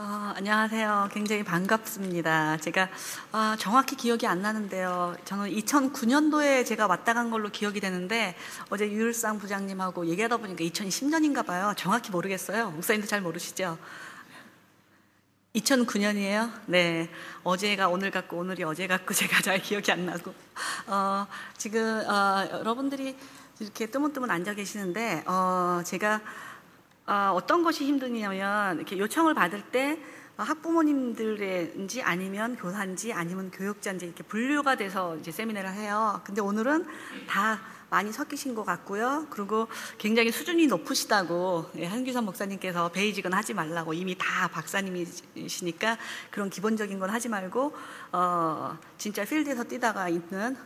안녕하세요. 굉장히 반갑습니다. 제가 정확히 기억이 안 나는데요. 저는 2009년도에 제가 왔다 간 걸로 기억이 되는데 어제 유일상 부장님하고 얘기하다 보니까 2010년인가 봐요. 정확히 모르겠어요. 목사님도 잘 모르시죠? 2009년이에요? 네. 어제가 오늘 같고 오늘이 어제 같고 제가 잘 기억이 안 나고 지금 여러분들이 이렇게 뜨문뜨문 앉아 계시는데 제가 어떤 것이 힘드냐면 이렇게 요청을 받을 때 학부모님들인지 아니면 교사인지 아니면 교육자인지 이렇게 분류가 돼서 이제 세미나를 해요. 근데 오늘은 다 많이 섞이신 것 같고요. 그리고 굉장히 수준이 높으시다고 한규선 목사님께서 베이직은 하지 말라고, 이미 다 박사님이시니까 그런 기본적인 건 하지 말고 진짜 필드에서 뛰다가 있는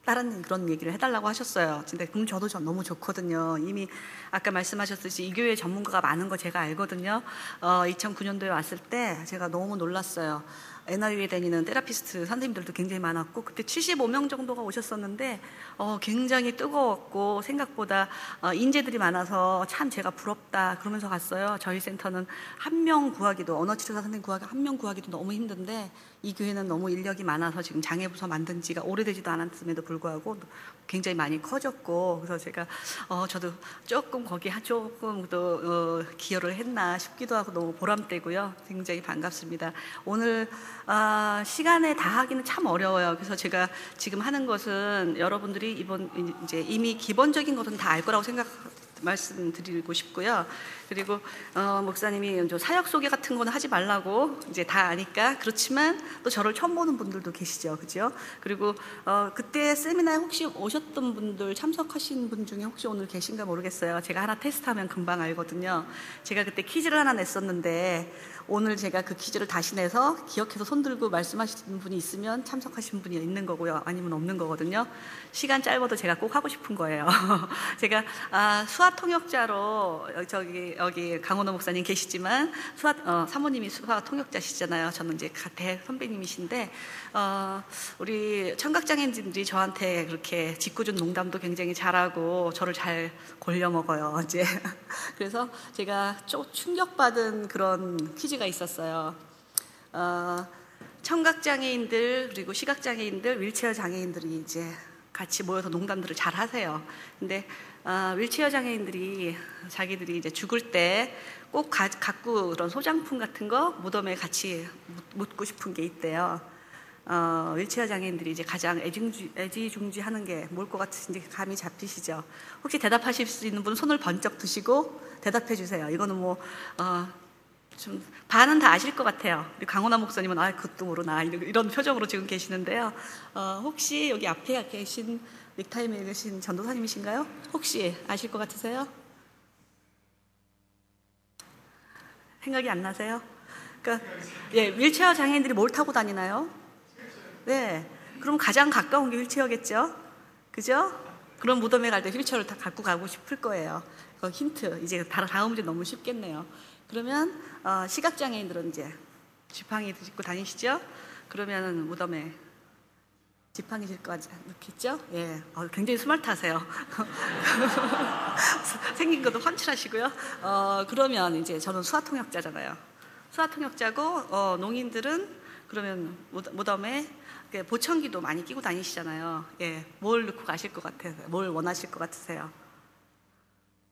다른 그런 얘기를 해달라고 하셨어요. 근데 그럼 저도 너무 좋거든요. 이미 아까 말씀하셨듯이 이 교회에 전문가가 많은 거 제가 알거든요. 2009년도에 왔을 때 제가 너무 놀랐어요. NIU에 다니는 테라피스트 선생님들도 굉장히 많았고, 그때 75명 정도가 오셨었는데 굉장히 뜨거웠고 생각보다 인재들이 많아서 참 제가 부럽다 그러면서 갔어요. 저희 센터는 한 명 구하기도, 언어치료사 선생님 구하기 한 명 구하기도 너무 힘든데 이 교회는 너무 인력이 많아서 지금 장애부서 만든 지가 오래되지도 않았음에도 불구하고 굉장히 많이 커졌고, 그래서 제가 저도 조금 거기 조금 더 기여를 했나 싶기도 하고 너무 보람되고요. 굉장히 반갑습니다. 오늘 시간에 다 하기는 참 어려워요. 그래서 제가 지금 하는 것은 여러분들이 이제 이미 기본적인 것은 다 알 거라고 말씀드리고 싶고요. 그리고 목사님이 사역 소개 같은 거는 하지 말라고 이제 다 아니까, 그렇지만 또 저를 처음 보는 분들도 계시죠, 그죠? 그리고 그때 세미나에 혹시 오셨던 분들, 참석하신 분 중에 혹시 오늘 계신가 모르겠어요. 제가 하나 테스트하면 금방 알거든요. 제가 그때 퀴즈를 하나 냈었는데 오늘 제가 그 퀴즈를 다시 내서 기억해서 손 들고 말씀하시는 분이 있으면 참석하신 분이 있는 거고요, 아니면 없는 거거든요. 시간 짧아도 제가 꼭 하고 싶은 거예요. 제가 수화 통역자로 여기 강원호 목사님 계시지만 사모님이 수화 통역자시잖아요. 저는 이제 대 선배님이신데 우리 청각장애인들이 저한테 그렇게 짓궂은 농담도 굉장히 잘하고 저를 잘 골려 먹어요, 이제. 그래서 제가 좀 충격받은 그런 퀴즈가 있었어요. 청각장애인들 그리고 시각장애인들, 윌체어 장애인들이 이제 같이 모여서 농담들을 잘 하세요. 근데 윌체어 장애인들이 자기들이 이제 죽을 때 꼭 갖고 그런 소장품 같은 거 무덤에 같이 묻고 싶은 게 있대요. 윌체어 장애인들이 이제 가장 애지중지하는 게 뭘 것 같으신지 감이 잡히시죠? 혹시 대답하실 수 있는 분 손을 번쩍 드시고 대답해 주세요. 이거는 좀 반은 다 아실 것 같아요. 강원아 목사님은 그것도 모르나 이런 표정으로 지금 계시는데요. 혹시 여기 앞에 계신 넥타이 매신 전도사님이신가요? 혹시 아실 것 같으세요? 생각이 안 나세요? 그러니까 윌체어 장애인들이 뭘 타고 다니나요? 네, 그럼 가장 가까운 게 휠체어겠죠? 그죠? 그런 무덤에 갈 때 휠체어를 다 갖고 가고 싶을 거예요. 힌트, 이제 다음 문제 너무 쉽겠네요. 그러면 시각장애인들은 이제 지팡이 드시고 다니시죠? 그러면 무덤에 지팡이 질 거 않겠죠? 예, 굉장히 스마트하세요. 생긴 것도 훤칠하시고요. 그러면 이제 저는 수화통역자잖아요. 수화통역자고 농인들은 그러면 무덤에 보청기도 많이 끼고 다니시잖아요. 예, 뭘 넣고 가실 것 같아요? 뭘 원하실 것 같으세요?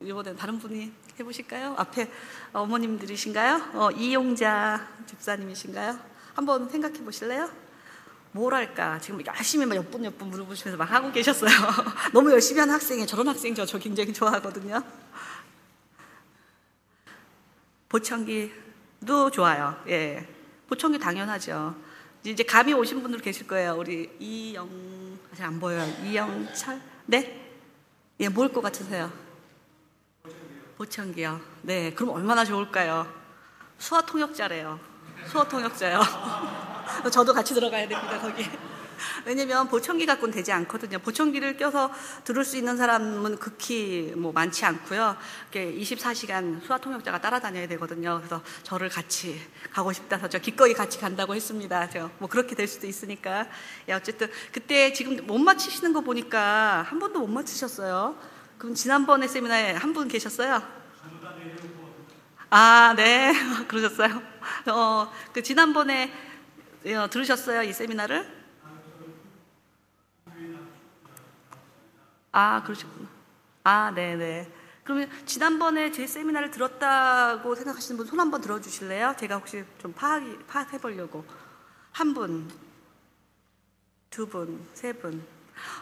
이번엔 다른 분이 해보실까요? 앞에 어머님들이신가요? 이용자 집사님이신가요? 한번 생각해 보실래요? 뭘 할까? 지금 열심히 몇 분 물어보시면서 막 하고 계셨어요. 너무 열심히 하는 학생이에요. 저런 학생 저 굉장히 좋아하거든요. 보청기도 좋아요. 예, 보청기 당연하죠. 이제 감이 오신 분들 계실 거예요. 우리 잘 안 보여요. 이영철? 네? 예, 뭘 것 같으세요? 보청기요. 네, 그럼 얼마나 좋을까요? 수화통역자래요. 수화통역자요. 저도 같이 들어가야 됩니다, 거기. 왜냐면 보청기 갖고는 되지 않거든요. 보청기를 껴서 들을 수 있는 사람은 극히 많지 않고요. 24시간 수화통역자가 따라다녀야 되거든요. 그래서 저를 같이 가고 싶다서 저 기꺼이 같이 간다고 했습니다. 그렇게 될 수도 있으니까. 어쨌든 그때 지금 못 맞히시는 거 보니까 한 번도 못 맞히셨어요. 그럼 지난번에 세미나에 한 분 계셨어요? 네. 그러셨어요? 그 지난번에 들으셨어요? 이 세미나를? 아, 그러셨구나. 아, 네네. 그러면 지난번에 제 세미나를 들었다고 생각하시는 분 손 한번 들어주실래요? 제가 혹시 좀 파악해 보려고. 한 분, 두 분, 세 분.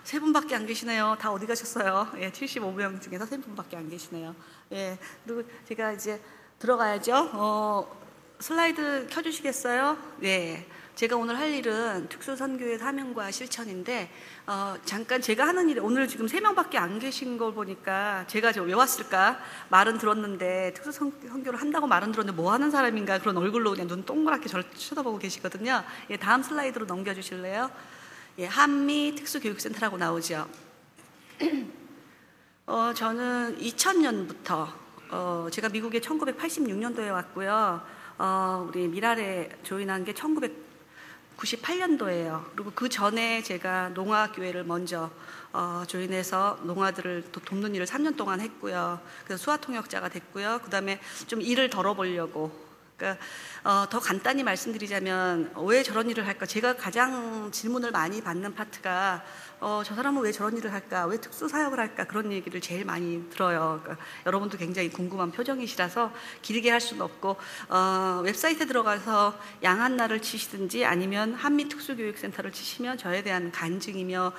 세 분밖에 안 계시네요. 다 어디 가셨어요? 예, 75명 중에서 세 분밖에 안 계시네요. 예, 그리고 제가 이제 들어가야죠. 슬라이드 켜주시겠어요? 네. 제가 오늘 할 일은 특수선교의 사명과 실천인데, 잠깐 제가 하는 일이 오늘 지금 3명밖에 안 계신 걸 보니까 제가 왜 왔을까? 말은 들었는데, 특수선교를 한다고 말은 들었는데 뭐 하는 사람인가? 그런 얼굴로 그냥 눈 동그랗게 저를 쳐다보고 계시거든요. 예, 다음 슬라이드로 넘겨주실래요? 예, 한미 특수교육센터라고 나오죠. 저는 2000년부터, 제가 미국에 1986년도에 왔고요. 우리 미랄에 조인한 게 1998년도예요. 그리고 그 전에 제가 농아교회를 먼저 조인해서 농아들을 돕는 일을 3년 동안 했고요. 그래서 수화통역자가 됐고요. 그 다음에 좀 일을 덜어보려고. 그러니까 더 간단히 말씀드리자면 왜 저런 일을 할까? 제가 가장 질문을 많이 받는 파트가 저 사람은 왜 저런 일을 할까? 왜 특수사역을 할까? 그런 얘기를 제일 많이 들어요. 그러니까 여러분도 굉장히 궁금한 표정이시라서 길게 할 수는 없고 웹사이트에 들어가서 양한나를 치시든지 아니면 한미특수교육센터를 치시면 저에 대한 간증이며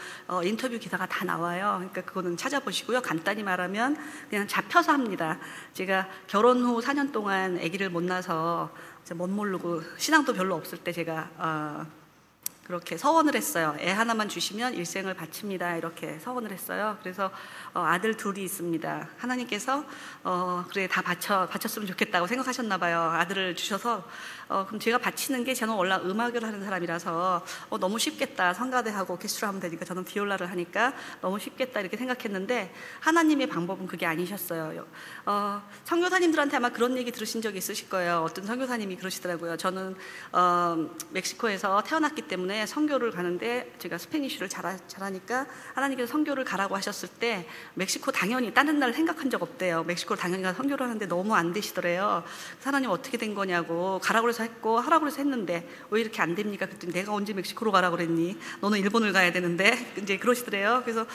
인터뷰 기사가 다 나와요. 그러니까 그거는 찾아보시고요. 간단히 말하면 그냥 잡혀서 합니다. 제가 결혼 후 4년 동안 아기를 못 낳아서 못 모르고 신앙도 별로 없을 때 제가 그렇게 서원을 했어요. 애 하나만 주시면 일생을 바칩니다. 이렇게 서원을 했어요. 그래서 아들 둘이 있습니다. 하나님께서 그래 다 바쳤으면 좋겠다고 생각하셨나 봐요. 아들을 주셔서 그럼 제가 바치는 게 저는 원래 음악을 하는 사람이라서 너무 쉽겠다. 성가대하고 오케스트라 하면 되니까 저는 비올라를 하니까 너무 쉽겠다 이렇게 생각했는데 하나님의 방법은 그게 아니셨어요. 선교사님들한테 아마 그런 얘기 들으신 적이 있으실 거예요. 어떤 선교사님이 그러시더라고요. 저는 멕시코에서 태어났기 때문에 선교를 가는데 제가 스페니쉬를 잘하니까 하나님께서 선교를 가라고 하셨을 때 멕시코 당연히 다른 나라를 생각한 적 없대요. 멕시코를 당연히 가서 선교를 하는데 너무 안 되시더래요. 하나님 어떻게 된 거냐고 가라고 해서 했고 하라고 해서 했는데 왜 이렇게 안 됩니까? 그랬더니 내가 언제 멕시코로 가라고 그랬니? 너는 일본을 가야 되는데 이제 그러시더래요. 그래서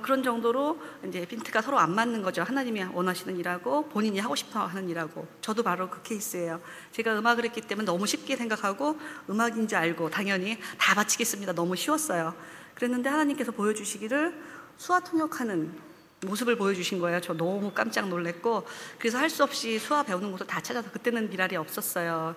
그런 정도로 이제 핀트가 서로 안 맞는 거죠. 하나님이 원하시는 일하고 본인이 하고 싶어 하는 일하고. 저도 바로 그 케이스예요. 제가 음악을 했기 때문에 너무 쉽게 생각하고 음악인 줄 알고 당연히 다 바치겠습니다. 너무 쉬웠어요. 그랬는데 하나님께서 보여주시기를 수화 통역하는 모습을 보여주신 거예요. 저 너무 깜짝 놀랐고 그래서 할 수 없이 수화 배우는 곳을 다 찾아서 그때는 미랄이 없었어요.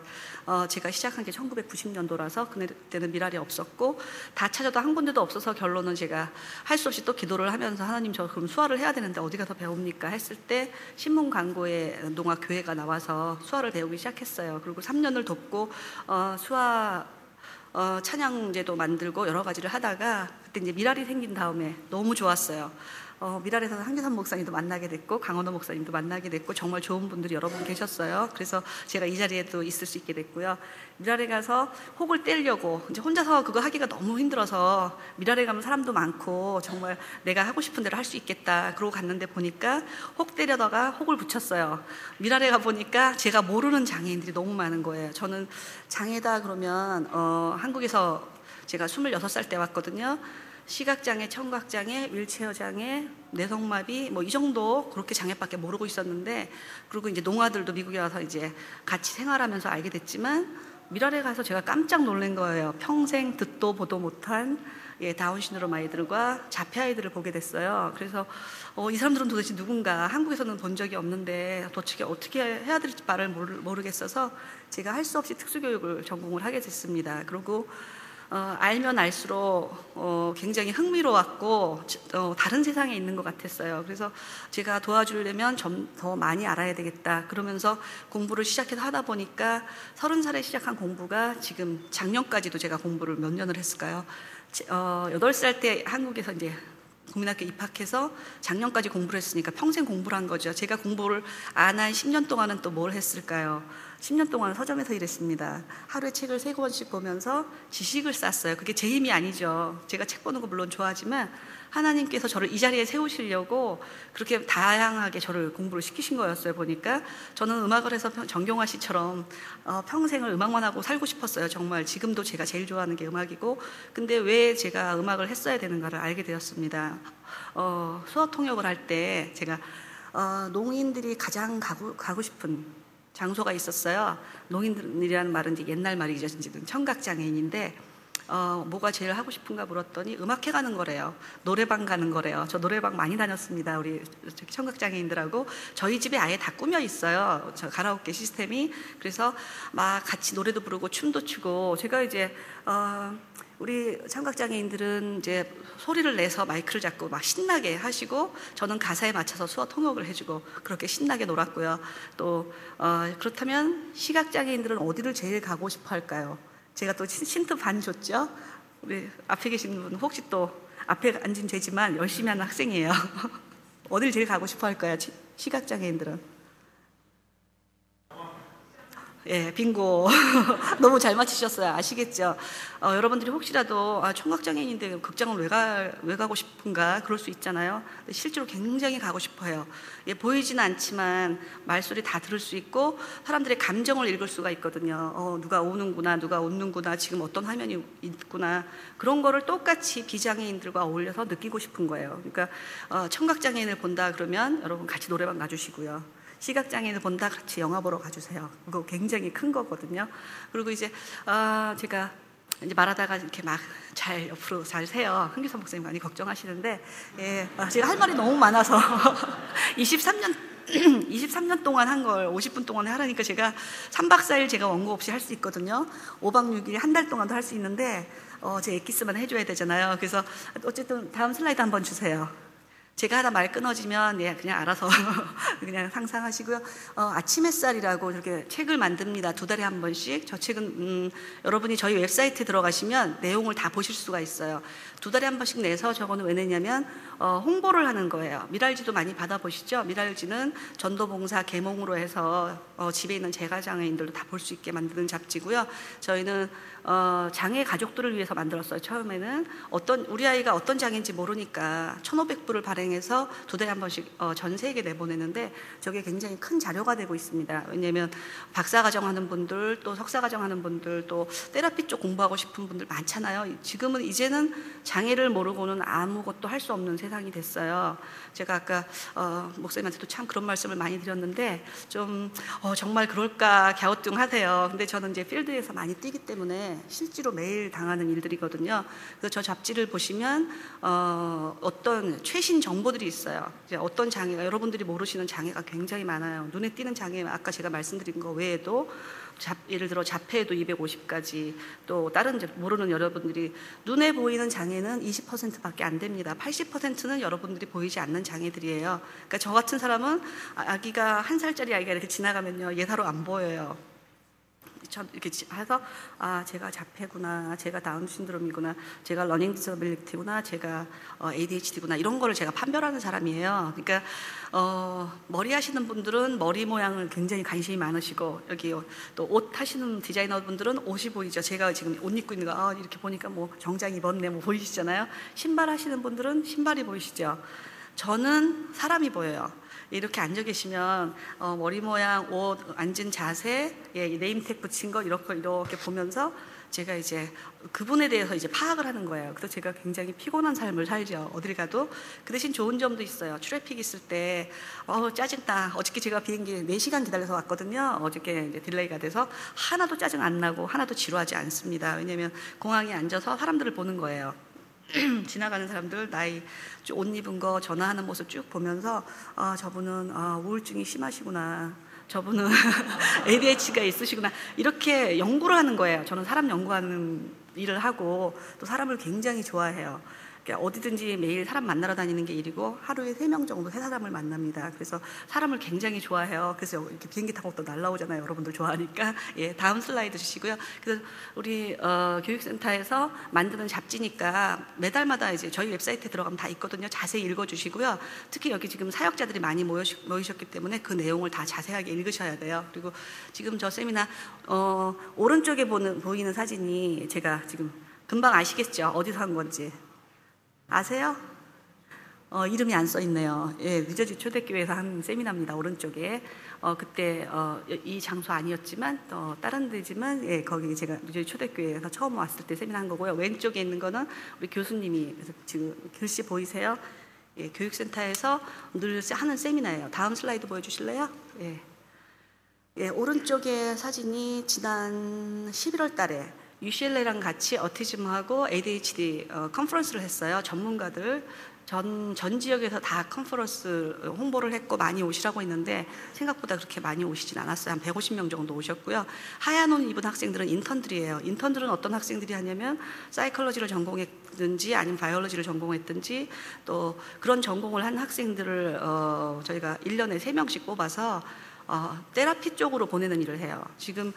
제가 시작한 게 1990년도라서 그때는 미랄이 없었고 다 찾아도 한 군데도 없어서 결론은 제가 할 수 없이 또 기도를 하면서 하나님 저 그럼 수화를 해야 되는데 어디 가서 배웁니까? 했을 때 신문 광고에 농아교회가 나와서 수화를 배우기 시작했어요. 그리고 3년을 돕고 수화 찬양제도 만들고 여러 가지를 하다가 그때 이제 미랄이 생긴 다음에 너무 좋았어요. 미랄에서 한계산 목사님도 만나게 됐고 강원호 목사님도 만나게 됐고 정말 좋은 분들이 여러 분 계셨어요. 그래서 제가 이 자리에도 있을 수 있게 됐고요. 미랄에 가서 혹을 떼려고 이제 혼자서 그거 하기가 너무 힘들어서 미랄에 가면 사람도 많고 정말 내가 하고 싶은 대로 할 수 있겠다 그러고 갔는데 보니까 혹 떼려다가 혹을 붙였어요. 미랄에 가 보니까 제가 모르는 장애인들이 너무 많은 거예요. 저는 장애다 그러면 한국에서 제가 26살 때 왔거든요. 시각장애, 청각장애, 윌체어장애, 뇌성마비 뭐 이 정도 그렇게 장애밖에 모르고 있었는데 그리고 이제 농아들도 미국에 와서 이제 같이 생활하면서 알게 됐지만 미랄에 가서 제가 깜짝 놀란 거예요. 평생 듣도 보도 못한 다운 신드롬 아이들과 자폐 아이들을 보게 됐어요. 그래서 이 사람들은 도대체 누군가 한국에서는 본 적이 없는데 도대체 어떻게 해야 될지 말을 모르겠어서 제가 할 수 없이 특수교육을 전공을 하게 됐습니다. 그리고 알면 알수록 굉장히 흥미로웠고 다른 세상에 있는 것 같았어요. 그래서 제가 도와주려면 좀 더 많이 알아야 되겠다 그러면서 공부를 시작해서 하다 보니까 30살에 시작한 공부가 지금 작년까지도 제가 공부를 몇 년을 했을까요? 8살 때 한국에서 이제 국민학교 입학해서 작년까지 공부를 했으니까 평생 공부를 한 거죠. 제가 공부를 안 한 10년 동안은 또 뭘 했을까요? 10년 동안 서점에서 일했습니다. 하루에 책을 3권씩 보면서 지식을 쌓았어요. 그게 제 힘이 아니죠. 제가 책 보는 거 물론 좋아하지만 하나님께서 저를 이 자리에 세우시려고 그렇게 다양하게 저를 공부를 시키신 거였어요. 보니까 저는 음악을 해서 정경화 씨처럼 평생을 음악만 하고 살고 싶었어요. 정말 지금도 제가 제일 좋아하는 게 음악이고, 근데 왜 제가 음악을 했어야 되는가를 알게 되었습니다. 수어 통역을 할 때 제가 농인들이 가장 가고 싶은 장소가 있었어요. 농인들이라는 말은 이제 옛날 말이죠. 지금 청각장애인인데 뭐가 제일 하고 싶은가 물었더니 음악회 가는 거래요. 노래방 가는 거래요. 저 노래방 많이 다녔습니다. 우리 청각장애인들하고. 저희 집에 아예 다 꾸며 있어요. 저 가라오케 시스템이. 그래서 막 같이 노래도 부르고 춤도 추고, 제가 이제 우리 청각장애인들은 이제 소리를 내서 마이크를 잡고 막 신나게 하시고, 저는 가사에 맞춰서 수어 통역을 해주고 그렇게 신나게 놀았고요. 또 그렇다면 시각장애인들은 어디를 제일 가고 싶어 할까요? 제가 또 힌트 반 줬죠? 우리 앞에 계신 분 혹시 또 앞에 앉으면 되지만 열심히 하는 학생이에요. 어딜 제일 가고 싶어 할까요? 시각장애인들은? 예, 빙고. 너무 잘 맞히셨어요. 아시겠죠? 여러분들이 혹시라도 청각장애인인데 극장을 왜 가고 싶은가 그럴 수 있잖아요. 실제로 굉장히 가고 싶어요. 예, 보이지는 않지만 말소리 다 들을 수 있고 사람들의 감정을 읽을 수가 있거든요. 누가 우는구나, 누가 웃는구나, 지금 어떤 화면이 있구나, 그런 거를 똑같이 비장애인들과 어울려서 느끼고 싶은 거예요. 그러니까 청각장애인을 본다 그러면 여러분 같이 노래방 가주시고요. 시각장애인을 본다 같이 영화 보러 가주세요. 그거 굉장히 큰 거거든요. 그리고 이제 제가 이제 말하다가 이렇게 막 잘 옆으로 잘 세요. 흥기선 목사님 많이 걱정하시는데, 예, 제가 할 말이 너무 많아서 23년 동안 한 걸 50분 동안 하라니까 제가 3박 4일 제가 원고 없이 할 수 있거든요. 5박 6일 한 달 동안도 할 수 있는데 제 엑기스만 해줘야 되잖아요. 그래서 어쨌든 다음 슬라이드 한번 주세요. 제가 하다 말 끊어지면 예, 그냥 알아서 그냥 상상하시고요. 아침 햇살이라고 이렇게 책을 만듭니다. 2달에 한 번씩. 저 책은 여러분이 저희 웹사이트에 들어가시면 내용을 다 보실 수가 있어요. 2달에 한 번씩 내서 저거는 왜 내냐면 홍보를 하는 거예요. 미랄지도 많이 받아보시죠. 미랄지는 전도봉사 계몽으로 해서 집에 있는 재가장애인들도 다 볼 수 있게 만드는 잡지고요. 저희는 장애 가족들을 위해서 만들었어요. 처음에는 우리 아이가 어떤 장애인지 모르니까 1,500부를 발행해서 2달에 한 번씩 전 세계에 내보내는데 저게 굉장히 큰 자료가 되고 있습니다. 왜냐하면 박사과정 하는 분들, 또 석사과정 하는 분들, 또 테라피 쪽 공부하고 싶은 분들 많잖아요. 이제는 장애를 모르고는 아무것도 할 수 없는 세상이 됐어요. 제가 아까 목사님한테도 참 그런 말씀을 많이 드렸는데 좀 정말 그럴까 갸우뚱하세요. 근데 저는 이제 필드에서 많이 뛰기 때문에 실제로 매일 당하는 일들이거든요. 그래서 저 잡지를 보시면 어떤 최신 정보들이 있어요. 이제 어떤 장애가, 여러분들이 모르시는 장애가 굉장히 많아요. 눈에 띄는 장애, 아까 제가 말씀드린 거 외에도 예를 들어 자폐에도 250까지, 또 다른 모르는 여러분들이 눈에 보이는 장애는 20%밖에 안 됩니다. 80%는 여러분들이 보이지 않는 장애들이에요. 그러니까 저 같은 사람은 아기가 1살짜리 아이가 이렇게 지나가면요 예사로 안 보여요. 이렇게 해서 제가 자폐구나, 제가 다운 신드롬이구나, 제가 러닝 디서빌리티구나, 제가 ADHD구나, 이런 거를 제가 판별하는 사람이에요. 그러니까 머리 하시는 분들은 머리 모양을 굉장히 관심이 많으시고, 여기 또 옷 하시는 디자이너 분들은 옷이 보이죠. 제가 지금 옷 입고 있는 거 이렇게 보니까 뭐 정장 입었네 뭐 보이시잖아요. 신발 하시는 분들은 신발이 보이시죠. 저는 사람이 보여요. 이렇게 앉아 계시면 머리 모양, 옷, 앉은 자세, 네임택 붙인 거 이렇게 보면서 제가 이제 그분에 대해서 이제 파악을 하는 거예요. 그래서 제가 굉장히 피곤한 삶을 살죠. 어딜 가도. 그 대신 좋은 점도 있어요. 트래픽 있을 때 짜증나. 어저께 제가 비행기 4시간 기다려서 왔거든요. 어저께 이제 딜레이가 돼서 하나도 짜증 안 나고 하나도 지루하지 않습니다. 왜냐하면 공항에 앉아서 사람들을 보는 거예요. 지나가는 사람들, 나이, 옷 입은 거, 전화하는 모습 쭉 보면서 저분은 우울증이 심하시구나, 저분은 ADHD가 있으시구나, 이렇게 연구를 하는 거예요. 저는 사람 연구하는 일을 하고 또 사람을 굉장히 좋아해요. 그러니까 어디든지 매일 사람 만나러 다니는 게 일이고 하루에 3명 정도 새 사람을 만납니다. 그래서 사람을 굉장히 좋아해요. 그래서 이렇게 비행기 타고 또 날라오잖아요. 여러분들 좋아하니까. 예, 다음 슬라이드 주시고요. 그래서 우리 교육센터에서 만드는 잡지니까 매달마다 이제 저희 웹사이트에 들어가면 다 있거든요. 자세히 읽어주시고요. 특히 여기 지금 사역자들이 많이 모이셨기 때문에 그 내용을 다 자세하게 읽으셔야 돼요. 그리고 지금 저 세미나 오른쪽에 보이는 사진이 제가 지금 금방 아시겠죠? 어디서 한 건지 아세요? 이름이 안 써 있네요. 예, 뉴저지 초대교회에서 한 세미나입니다. 오른쪽에 그때 이 장소 아니었지만 다른 데지만 예, 거기 제가 뉴저지 초대교회에서 처음 왔을 때 세미나 한 거고요. 왼쪽에 있는 거는 우리 교수님이 그래서 지금 글씨 보이세요? 예, 교육센터에서 늘 하는 세미나예요. 다음 슬라이드 보여주실래요? 예. 예, 오른쪽에 사진이 지난 11월 달에 UCLA랑 같이 어티즘하고 ADHD 컨퍼런스를 했어요. 전문가들 전 지역에서 다 컨퍼런스 홍보를 했고 많이 오시라고 했는데 생각보다 그렇게 많이 오시진 않았어요. 한 150명 정도 오셨고요. 하얀 옷 입은 학생들은 인턴들이에요. 인턴들은 어떤 학생들이 하냐면 사이콜로지를 전공했든지 아니면 바이올로지를 전공했든지 또 그런 전공을 한 학생들을 저희가 1년에 3명씩 뽑아서 테라피 쪽으로 보내는 일을 해요. 지금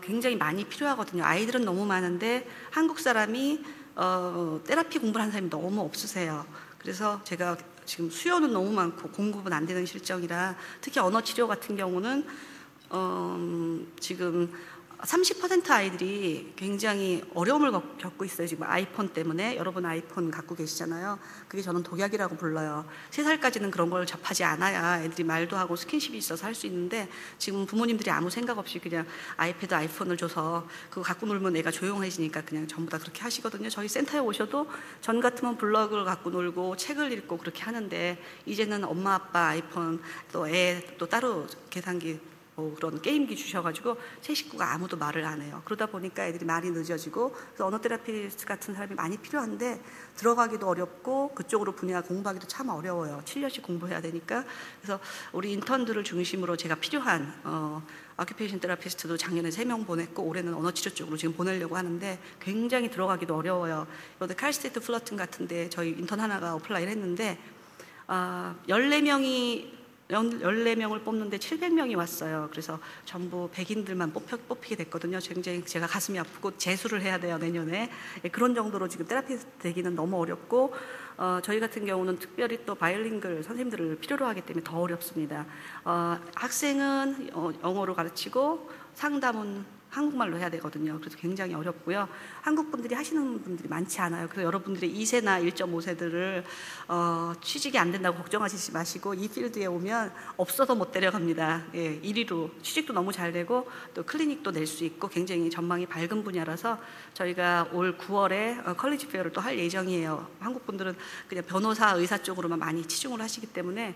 굉장히 많이 필요하거든요. 아이들은 너무 많은데 한국 사람이 테라피 공부를 하는 사람이 너무 없으세요. 그래서 제가 지금 수요는 너무 많고 공급은 안 되는 실정이라 특히 언어 치료 같은 경우는 지금 30% 아이들이 굉장히 어려움을 겪고 있어요. 지금 아이폰 때문에. 여러분 아이폰 갖고 계시잖아요. 그게 저는 독약이라고 불러요. 3살까지는 그런 걸 접하지 않아야 애들이 말도 하고 스킨십이 있어서 할 수 있는데 지금 부모님들이 아무 생각 없이 그냥 아이패드, 아이폰을 줘서 그거 갖고 놀면 애가 조용해지니까 그냥 전부 다 그렇게 하시거든요. 저희 센터에 오셔도 전 같으면 블로그를 갖고 놀고 책을 읽고 그렇게 하는데 이제는 엄마, 아빠 아이폰 또 애 또 따로 계산기 그런 게임기 주셔가지고 새 식구가 아무도 말을 안 해요. 그러다 보니까 애들이 말이 늦어지고 그래서 언어 테라피스트 같은 사람이 많이 필요한데 들어가기도 어렵고 그쪽으로 분야 공부하기도 참 어려워요. 7년씩 공부해야 되니까. 그래서 우리 인턴들을 중심으로 제가 필요한 아큐페이션 테라피스트도 작년에 3명 보냈고 올해는 언어 치료 쪽으로 지금 보내려고 하는데 굉장히 들어가기도 어려워요. 여기 칼스테이트 플러튼 같은데 저희 인턴 하나가 어플라이를 했는데 14명을 뽑는데 700명이 왔어요. 그래서 전부 백인들만 뽑히게 됐거든요. 굉장히 제가 가슴이 아프고 재수를 해야 돼요, 내년에. 그런 정도로 지금 테라피스트 되기는 너무 어렵고 저희 같은 경우는 특별히 또 바이링글 선생님들을 필요로 하기 때문에 더 어렵습니다. 학생은 영어로 가르치고 상담은 한국말로 해야 되거든요. 그래서 굉장히 어렵고요. 한국 분들이 하시는 분들이 많지 않아요. 그래서 여러분들이 2세나 1.5세들을 취직이 안 된다고 걱정하시지 마시고 이 필드에 오면 없어서 못 데려갑니다. 예, 1위로 취직도 너무 잘 되고 또 클리닉도 낼 수 있고 굉장히 전망이 밝은 분야라서 저희가 올 9월에 컬리지 페어를 또 할 예정이에요. 한국 분들은 그냥 변호사, 의사 쪽으로만 많이 치중을 하시기 때문에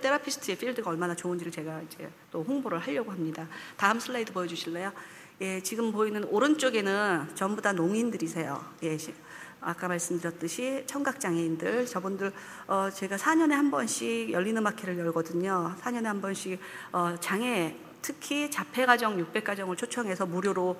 테라피스트의 필드가 얼마나 좋은지를 제가 이제 또 홍보를 하려고 합니다. 다음 슬라이드 보여주실래요? 예, 지금 보이는 오른쪽에는 전부 다 농인들이세요. 예, 아까 말씀드렸듯이 청각장애인들, 저분들 제가 4년에 한 번씩 열린음악회를 열거든요. 4년에 한 번씩 장애 특히 자폐가정, 600가정을 초청해서 무료로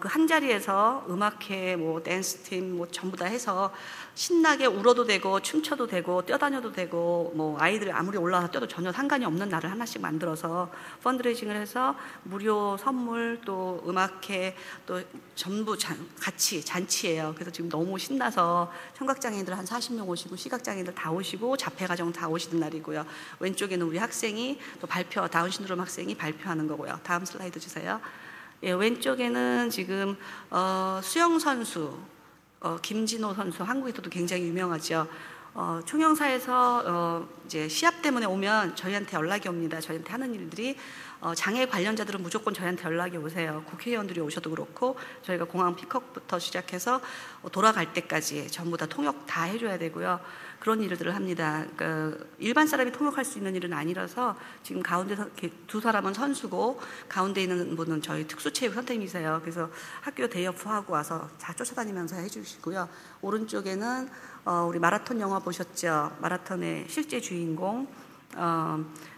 그 한 자리에서 음악회, 뭐 댄스팀, 뭐 전부 다 해서 신나게 울어도 되고 춤춰도 되고 뛰어다녀도 되고 뭐 아이들 아무리 올라와서 뛰어도 전혀 상관이 없는 날을 하나씩 만들어서 펀드레이징을 해서 무료 선물 또 음악회 또 전부 같이 잔치예요. 그래서 지금 너무 신나서 청각장애인들 한 40명 오시고 시각장애인들 다 오시고 자폐가정 다 오시는 날이고요. 왼쪽에는 우리 학생이 또 다운 신드롬 학생이 발표하는 거고요. 다음 슬라이드 주세요. 예, 왼쪽에는 지금 수영 선수 김진호 선수 한국에서도 굉장히 유명하죠. 총영사에서 이제 시합 때문에 오면 저희한테 연락이 옵니다. 저희한테 하는 일들이 장애 관련자들은 무조건 저희한테 연락이 오세요. 국회의원들이 오셔도 그렇고 저희가 공항 픽업부터 시작해서 돌아갈 때까지 전부 다 통역 다 해줘야 되고요. 그런 일들을 합니다. 그러니까 일반 사람이 통역할 수 있는 일은 아니라서 지금 가운데서 두 사람은 선수고 가운데 있는 분은 저희 특수체육 선생님이세요. 그래서 학교 대여부하고 와서 다 쫓아다니면서 해주시고요. 오른쪽에는 우리 마라톤 영화 보셨죠? 마라톤의 실제 주인공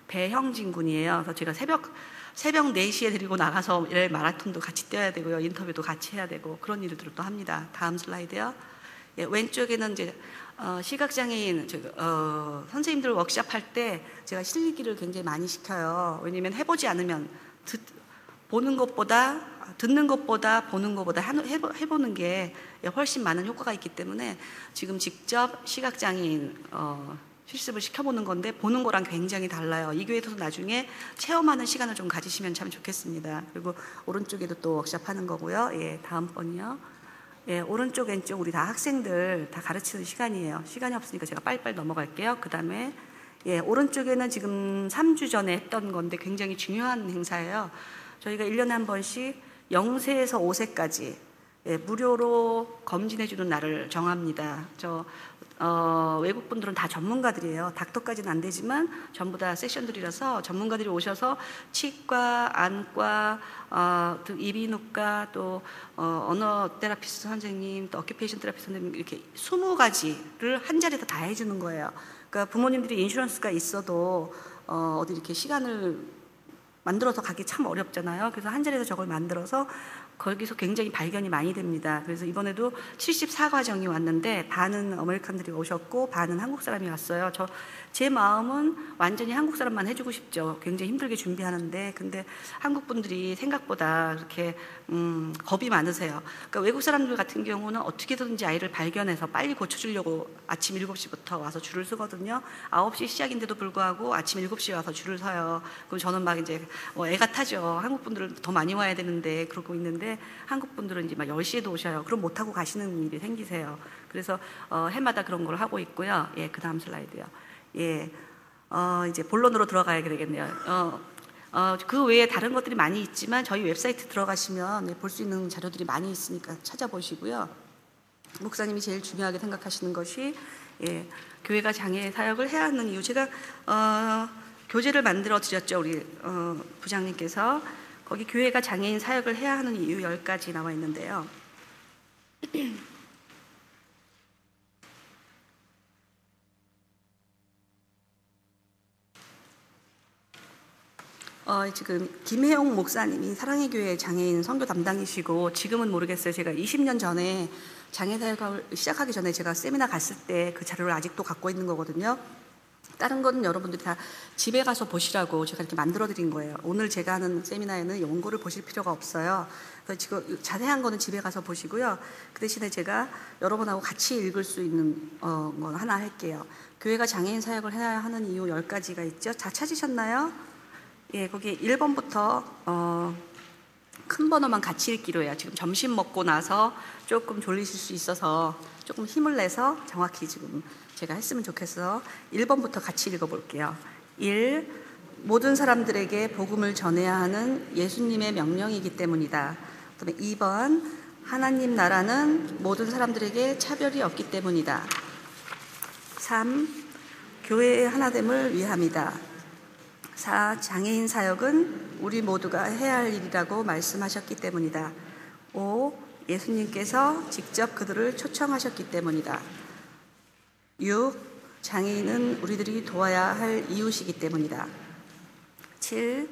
배형진 군이에요. 그래서 제가 새벽 4시에 데리고 나가서 마라톤도 같이 뛰어야 되고요. 인터뷰도 같이 해야 되고 그런 일들을 또 합니다. 다음 슬라이드요. 예, 왼쪽에는 이제 시각장애인 선생님들 워크숍 할 때 제가 실기를 굉장히 많이 시켜요. 왜냐면 해보지 않으면 보는 것보다 듣는 것보다 보는 것보다 해보는 게 훨씬 많은 효과가 있기 때문에 지금 직접 시각장애인 실습을 시켜보는 건데 보는 거랑 굉장히 달라요. 이 교회에서도 나중에 체험하는 시간을 좀 가지시면 참 좋겠습니다. 그리고 오른쪽에도 또 워크숍 하는 거고요. 예, 다음 번이요. 예, 오른쪽 왼쪽 우리 다 학생들 다 가르치는 시간이에요. 시간이 없으니까 제가 빨리빨리 넘어갈게요. 그 다음에 예, 오른쪽에는 지금 3주 전에 했던 건데 굉장히 중요한 행사예요. 저희가 1년에 한 번씩 0세에서 5세까지 예, 무료로 검진해주는 날을 정합니다. 외국 분들은 다 전문가들이에요. 닥터까지는 안 되지만 전부 다 세션들이라서 전문가들이 오셔서 치과, 안과, 이비인후과, 또 언어 테라피스트 선생님, 또 어큐페이션 테라피스트 선생님 이렇게 20가지를 한 자리에서 다 해주는 거예요. 그러니까 부모님들이 인슈런스가 있어도 어디 이렇게 시간을 만들어서 가기 참 어렵잖아요. 그래서 한 자리에서 저걸 만들어서 거기서 굉장히 발견이 많이 됩니다. 그래서 이번에도 74과정이 왔는데 반은 아메리칸들이 오셨고 반은 한국 사람이 왔어요. 제 마음은 완전히 한국 사람만 해주고 싶죠. 굉장히 힘들게 준비하는데 근데 한국 분들이 생각보다 그렇게 겁이 많으세요. 그러니까 외국 사람들 같은 경우는 어떻게든지 아이를 발견해서 빨리 고쳐주려고 아침 7시부터 와서 줄을 서거든요. 9시 시작인데도 불구하고 아침 7시에 와서 줄을 서요. 그럼 저는 막 이제 애가 타죠. 한국 분들은 더 많이 와야 되는데 그러고 있는데 한국 분들은 이제 막 10시에도 오셔요. 그럼 못 하고 가시는 일이 생기세요. 그래서 해마다 그런 걸 하고 있고요. 예, 그 다음 슬라이드요. 예, 이제 본론으로 들어가야 되겠네요. 그 외에 다른 것들이 많이 있지만 저희 웹사이트 들어가시면 볼 수 있는 자료들이 많이 있으니까 찾아보시고요. 목사님이 제일 중요하게 생각하시는 것이 예, 교회가 장애 사역을 해야 하는 이유. 제가 교재를 만들어 드렸죠. 우리 부장님께서. 거기 교회가 장애인 사역을 해야 하는 이유 10가지 나와 있는데요. 지금 김혜용 목사님이 사랑의 교회 장애인 선교 담당이시고 지금은 모르겠어요. 제가 20년 전에 장애 사역을 시작하기 전에 제가 세미나 갔을 때 그 자료를 아직도 갖고 있는 거거든요. 다른 거는 여러분들이 다 집에 가서 보시라고 제가 이렇게 만들어 드린 거예요. 오늘 제가 하는 세미나에는 원고를 보실 필요가 없어요. 그래서 지금 자세한 거는 집에 가서 보시고요. 그 대신에 제가 여러분하고 같이 읽을 수 있는 건 하나 할게요. 교회가 장애인 사역을 해야 하는 이유 10가지가 있죠. 다 찾으셨나요? 예, 거기 1번부터 큰 번호만 같이 읽기로 해요. 지금 점심 먹고 나서 조금 졸리실 수 있어서 조금 힘을 내서 정확히 지금 제가 했으면 좋겠어. 1번부터 같이 읽어볼게요. 1. 모든 사람들에게 복음을 전해야 하는 예수님의 명령이기 때문이다. 그다음에 2번. 하나님 나라는 모든 사람들에게 차별이 없기 때문이다. 3. 교회의 하나됨을 위함이다. 4. 장애인 사역은 우리 모두가 해야 할 일이라고 말씀하셨기 때문이다. 5. 예수님께서 직접 그들을 초청하셨기 때문이다. 6. 장애인은 우리들이 도와야 할 이웃이기 때문이다. 7.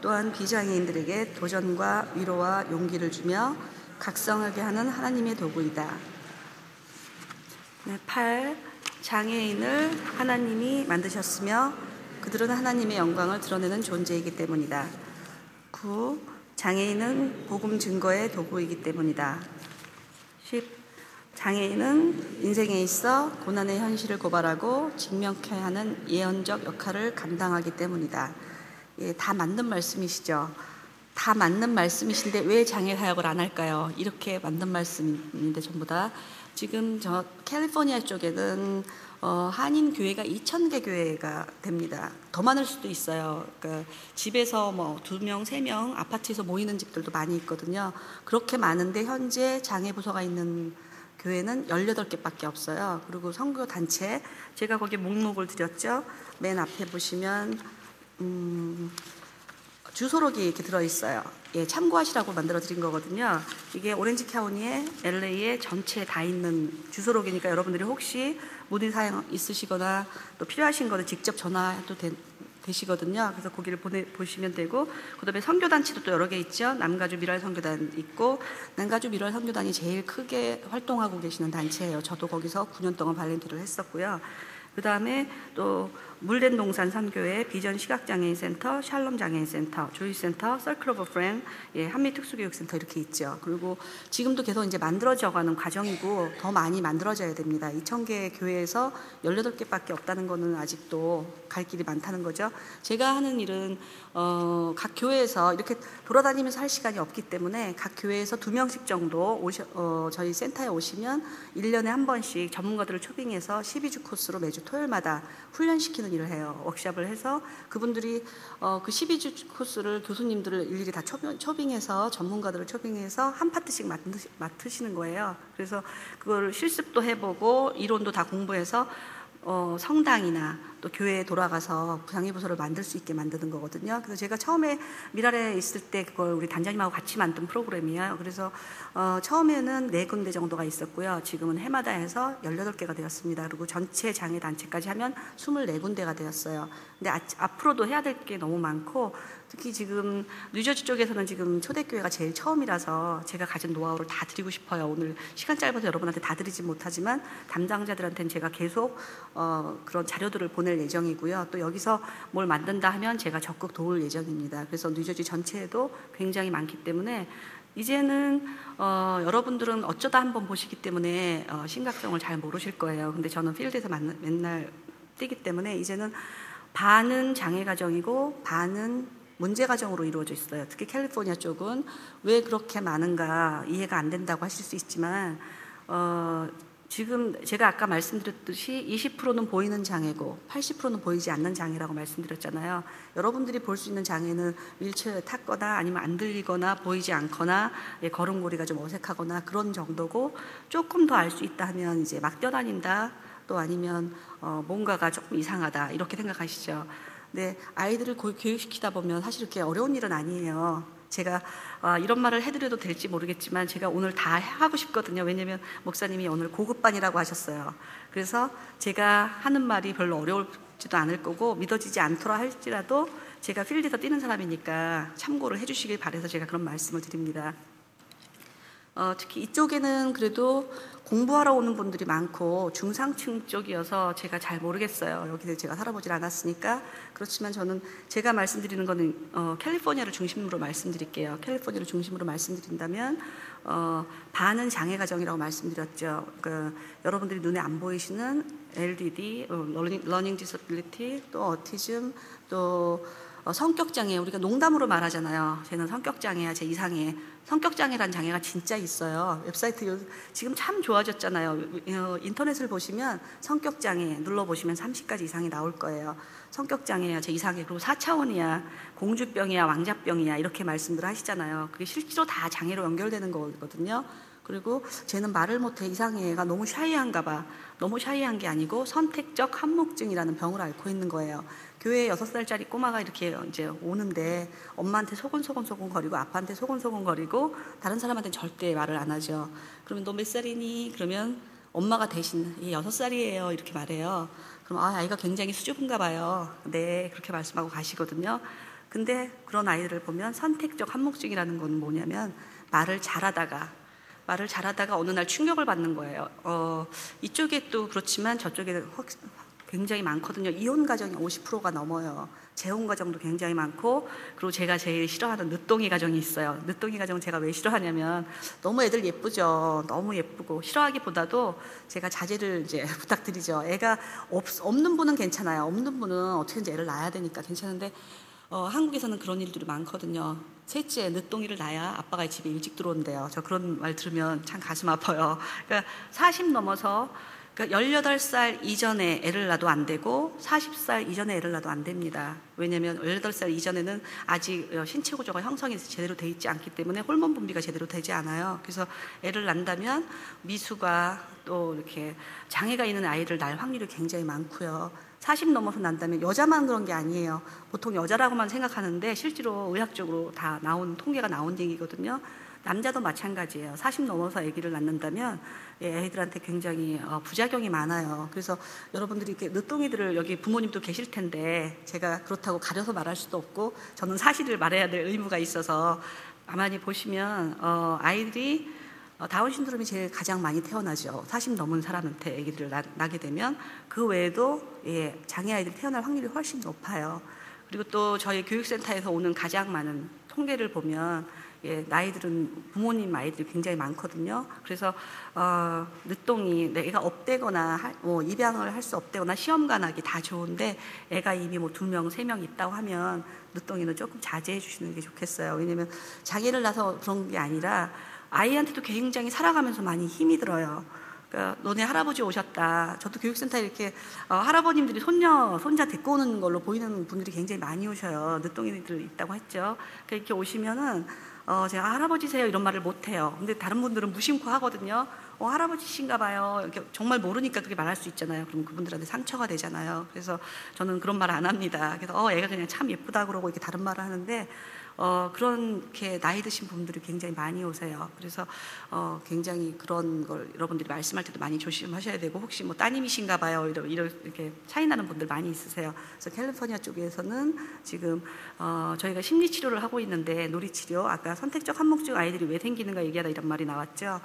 또한 비장애인들에게 도전과 위로와 용기를 주며 각성하게 하는 하나님의 도구이다. 8. 장애인을 하나님이 만드셨으며 그들은 하나님의 영광을 드러내는 존재이기 때문이다. 9. 장애인은 복음 증거의 도구이기 때문이다. 10. 장애인은 인생에 있어 고난의 현실을 고발하고 직면케 하는 예언적 역할을 감당하기 때문이다. 예, 다 맞는 말씀이시죠. 다 맞는 말씀이신데 왜 장애 사역을 안 할까요? 이렇게 맞는 말씀인데 전부 다. 지금 저 캘리포니아 쪽에는 한인 교회가 2,000개 교회가 됩니다. 더 많을 수도 있어요. 그러니까 집에서 뭐 2명, 3명 아파트에서 모이는 집들도 많이 있거든요. 그렇게 많은데 현재 장애 부서가 있는 교회는 18개밖에 없어요. 그리고 선교 단체 제가 거기 목록을 드렸죠. 맨 앞에 보시면 주소록이 이렇게 들어있어요. 예, 참고하시라고 만들어 드린 거거든요. 이게 오렌지 카운티에 LA에 전체에 다 있는 주소록이니까 여러분들이 혹시 문의 사항 있으시거나 또 필요하신 거는 직접 전화해도 되시거든요. 그래서 거기를 보시면 되고, 그다음에 선교단체도 또 여러 개 있죠. 남가주 미랄 선교단 있고, 남가주 미랄 선교단이 제일 크게 활동하고 계시는 단체예요. 저도 거기서 9년 동안 발렌티를 했었고요. 그 다음에 또 물된 동산 선교회, 비전 시각장애인 센터, 샬롬 장애인 센터, 조이센터, 서클 오브 프렌, 한미 특수교육센터 이렇게 있죠. 그리고 지금도 계속 이제 만들어져가는 과정이고 더 많이 만들어져야 됩니다. 2,000개 교회에서 18개밖에 없다는 거는 아직도 갈 길이 많다는 거죠. 제가 하는 일은 각 교회에서 이렇게 돌아다니면서 할 시간이 없기 때문에 각 교회에서 2명씩 정도 저희 센터에 오시면 1년에 한 번씩 전문가들을 초빙해서 12주 코스로 매주 토요일마다 훈련시키는 일을 해요. 워크숍을 해서 그분들이 그 12주 코스를 교수님들을 일일이 다 초빙해서 전문가들을 초빙해서 한 파트씩 맡으시는 거예요. 그래서 그걸 실습도 해보고 이론도 다 공부해서 성당이나 또 교회에 돌아가서 장애부서를 만들 수 있게 만드는 거거든요. 그래서 제가 처음에 미랄에 있을 때 그걸 우리 단장님하고 같이 만든 프로그램이에요. 그래서 처음에는 4군데 정도가 있었고요. 지금은 해마다 해서 18개가 되었습니다. 그리고 전체 장애 단체까지 하면 24군데가 되었어요. 근데 앞으로도 해야 될 게 너무 많고, 특히 지금 뉴저지 쪽에서는 지금 초대교회가 제일 처음이라서 제가 가진 노하우를 다 드리고 싶어요. 오늘 시간 짧아서 여러분한테 다 드리지 못하지만 담당자들한테는 제가 계속 그런 자료들을 보낼 예정이고요. 또 여기서 뭘 만든다 하면 제가 적극 도울 예정입니다. 그래서 뉴저지 전체에도 굉장히 많기 때문에 이제는 여러분들은 어쩌다 한번 보시기 때문에 심각성을 잘 모르실 거예요. 근데 저는 필드에서 맨날 뛰기 때문에 이제는 반은 장애 가정이고 반은 문제 가정으로 이루어져 있어요. 특히 캘리포니아 쪽은 왜 그렇게 많은가 이해가 안 된다고 하실 수 있지만 지금 제가 아까 말씀드렸듯이 20%는 보이는 장애고 80%는 보이지 않는 장애라고 말씀드렸잖아요. 여러분들이 볼 수 있는 장애는 휠체어에 탔거나 아니면 안 들리거나 보이지 않거나 걸음걸이가 좀 어색하거나 그런 정도고, 조금 더 알 수 있다 하면 이제 막 뛰어다닌다, 또 아니면 뭔가가 조금 이상하다 이렇게 생각하시죠. 근데 아이들을 교육시키다 보면 사실 이렇게 어려운 일은 아니에요. 제가 이런 말을 해드려도 될지 모르겠지만 제가 오늘 다 하고 싶거든요. 왜냐면 목사님이 오늘 고급반이라고 하셨어요. 그래서 제가 하는 말이 별로 어려울지도 않을 거고 믿어지지 않더라 할지라도 제가 필드에서 뛰는 사람이니까 참고를 해주시길 바라서 제가 그런 말씀을 드립니다. 특히 이쪽에는 그래도 공부하러 오는 분들이 많고 중상층 쪽이어서 제가 잘 모르겠어요. 여기는 제가 살아보질 않았으니까. 그렇지만 저는 제가 말씀드리는 거는 캘리포니아를 중심으로 말씀드릴게요. 캘리포니아를 중심으로 말씀드린다면 반은 장애 가정이라고 말씀드렸죠. 그러니까 여러분들이 눈에 안 보이시는 LDD, Learning Disability, 또 어티즘, 또 성격장애, 우리가 농담으로 말하잖아요. 쟤는 성격장애야, 쟤 이상해. 성격장애란 장애가 진짜 있어요. 웹사이트 지금 참 좋아졌잖아요. 인터넷을 보시면 성격장애 눌러보시면 30가지 이상이 나올 거예요. 성격장애야, 쟤 이상해. 그리고 4차원이야, 공주병이야, 왕자병이야 이렇게 말씀들 하시잖아요. 그게 실제로 다 장애로 연결되는 거거든요. 그리고 쟤는 말을 못해, 이상해가 너무 샤이한가 봐. 너무 샤이한 게 아니고 선택적 한묵증이라는 병을 앓고 있는 거예요. 교회에 6살짜리 꼬마가 이렇게 이제 오는데 엄마한테 소곤소곤 거리고 아빠한테 소곤소곤 거리고 다른 사람한테는 절대 말을 안 하죠. 그러면 너 몇 살이니? 그러면 엄마가 대신 6살이에요 이렇게 말해요. 그럼 아이가 굉장히 수줍은가 봐요. 네, 그렇게 말씀하고 가시거든요. 근데 그런 아이들을 보면 선택적 한묵증이라는 건 뭐냐면 말을 잘하다가 어느 날 충격을 받는 거예요. 이쪽에 또 그렇지만 저쪽에 굉장히 많거든요. 이혼 가정이 50%가 넘어요. 재혼 가정도 굉장히 많고, 그리고 제가 제일 싫어하는 늦동이 가정이 있어요. 늦동이 가정 제가 왜 싫어하냐면 너무 애들 예쁘죠. 너무 예쁘고 싫어하기보다도 제가 자제를 이제 부탁드리죠. 애가 없는 분은 괜찮아요. 없는 분은 어떻게든지 애를 낳아야 되니까 괜찮은데 한국에서는 그런 일들이 많거든요. 셋째 늦동이를 낳아야 아빠가 집에 일찍 들어온대요. 저 그런 말 들으면 참 가슴 아파요. 그러니까 40 넘어서, 그러니까 18살 이전에 애를 낳아도 안 되고 40살 이전에 애를 낳아도 안 됩니다. 왜냐하면 18살 이전에는 아직 신체 구조가 형성이 제대로 돼 있지 않기 때문에 호르몬 분비가 제대로 되지 않아요. 그래서 애를 낳는다면 미수가 또 이렇게 장애가 있는 아이를 낳을 확률이 굉장히 많고요. 40 넘어서 난다면 여자만 그런 게 아니에요. 보통 여자라고만 생각하는데 실제로 의학적으로 다 통계가 나온 얘기거든요. 남자도 마찬가지예요. 40 넘어서 아기를 낳는다면 애들한테 굉장히 부작용이 많아요. 그래서 여러분들이 이렇게 늦둥이들을, 여기 부모님도 계실 텐데 제가 그렇다고 가려서 말할 수도 없고 저는 사실을 말해야 될 의무가 있어서, 가만히 보시면 아이들이 다운 신드롬이 제일 가장 많이 태어나죠. 40 넘은 사람한테 아기들을 낳게 되면. 그 외에도 장애 아이들이 태어날 확률이 훨씬 높아요. 그리고 또 저희 교육센터에서 오는 가장 많은 통계를 보면 나이들은 부모님 아이들이 굉장히 많거든요. 그래서 늦둥이, 애가 없대거나 입양을 할 수 없대거나 시험관하기 다 좋은데 애가 이미 2명, 3명 있다고 하면 늦둥이는 조금 자제해 주시는 게 좋겠어요. 왜냐면 장애를 낳아서 그런 게 아니라 아이한테도 굉장히 살아가면서 많이 힘이 들어요. 그러니까 너네 할아버지 오셨다. 저도 교육센터에 이렇게 할아버님들이 손자 데리고 오는 걸로 보이는 분들이 굉장히 많이 오셔요. 늦둥이들 있다고 했죠. 그러니까 이렇게 오시면은 제가 할아버지세요 이런 말을 못 해요. 근데 다른 분들은 무심코 하거든요. 할아버지신가 봐요. 이렇게 정말 모르니까 그렇게 말할 수 있잖아요. 그럼 그분들한테 상처가 되잖아요. 그래서 저는 그런 말 안 합니다. 그래서 애가 그냥 참 예쁘다 그러고 이렇게 다른 말을 하는데 그렇게 나이 드신 분들이 굉장히 많이 오세요. 그래서 굉장히 그런 걸 여러분들이 말씀할 때도 많이 조심하셔야 되고, 혹시 따님이신가 봐요 이렇게 차이 나는 분들 많이 있으세요. 그래서 캘리포니아 쪽에서는 지금 저희가 심리치료를 하고 있는데, 놀이치료, 아까 선택적 한목증 아이들이 왜 생기는가 얘기하다 이런 말이 나왔죠.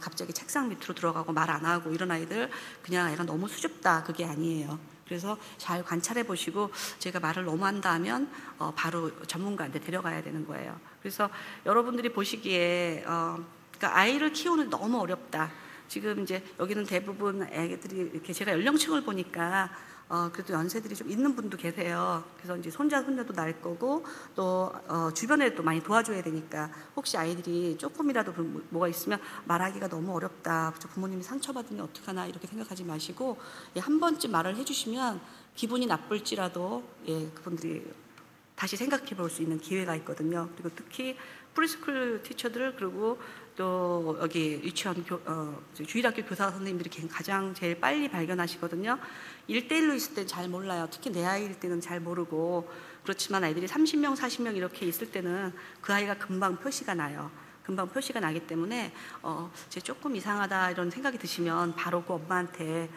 갑자기 책상 밑으로 들어가고 말 안 하고 이런 아이들, 그냥 애가 너무 수줍다, 그게 아니에요. 그래서 잘 관찰해 보시고, 제가 말을 너무 한다 하면 바로 전문가한테 데려가야 되는 거예요. 그래서 여러분들이 보시기에 그러니까 아이를 키우는 너무 어렵다. 지금 이제 여기는 대부분 애들이 이렇게, 제가 연령층을 보니까 그래도 연세들이 좀 있는 분도 계세요. 그래서 이제 손자도 낳을 거고, 또 주변에 또 많이 도와줘야 되니까, 혹시 아이들이 조금이라도 뭐가 있으면 말하기가 너무 어렵다, 부모님이 상처받으면 어떡하나 이렇게 생각하지 마시고, 한 번쯤 말을 해주시면 기분이 나쁠지라도 그분들이 다시 생각해 볼 수 있는 기회가 있거든요. 그리고 특히 프리스쿨 티처들, 그리고 또 여기 유치원 주일학교 교사 선생님들이 가장 제일 빨리 발견하시거든요. 1대1로 있을 땐 잘 몰라요. 특히 내 아이일 때는 잘 모르고. 그렇지만 아이들이 30명, 40명 이렇게 있을 때는 그 아이가 금방 표시가 나요. 금방 표시가 나기 때문에 제 조금 이상하다 이런 생각이 드시면 바로 그 엄마한테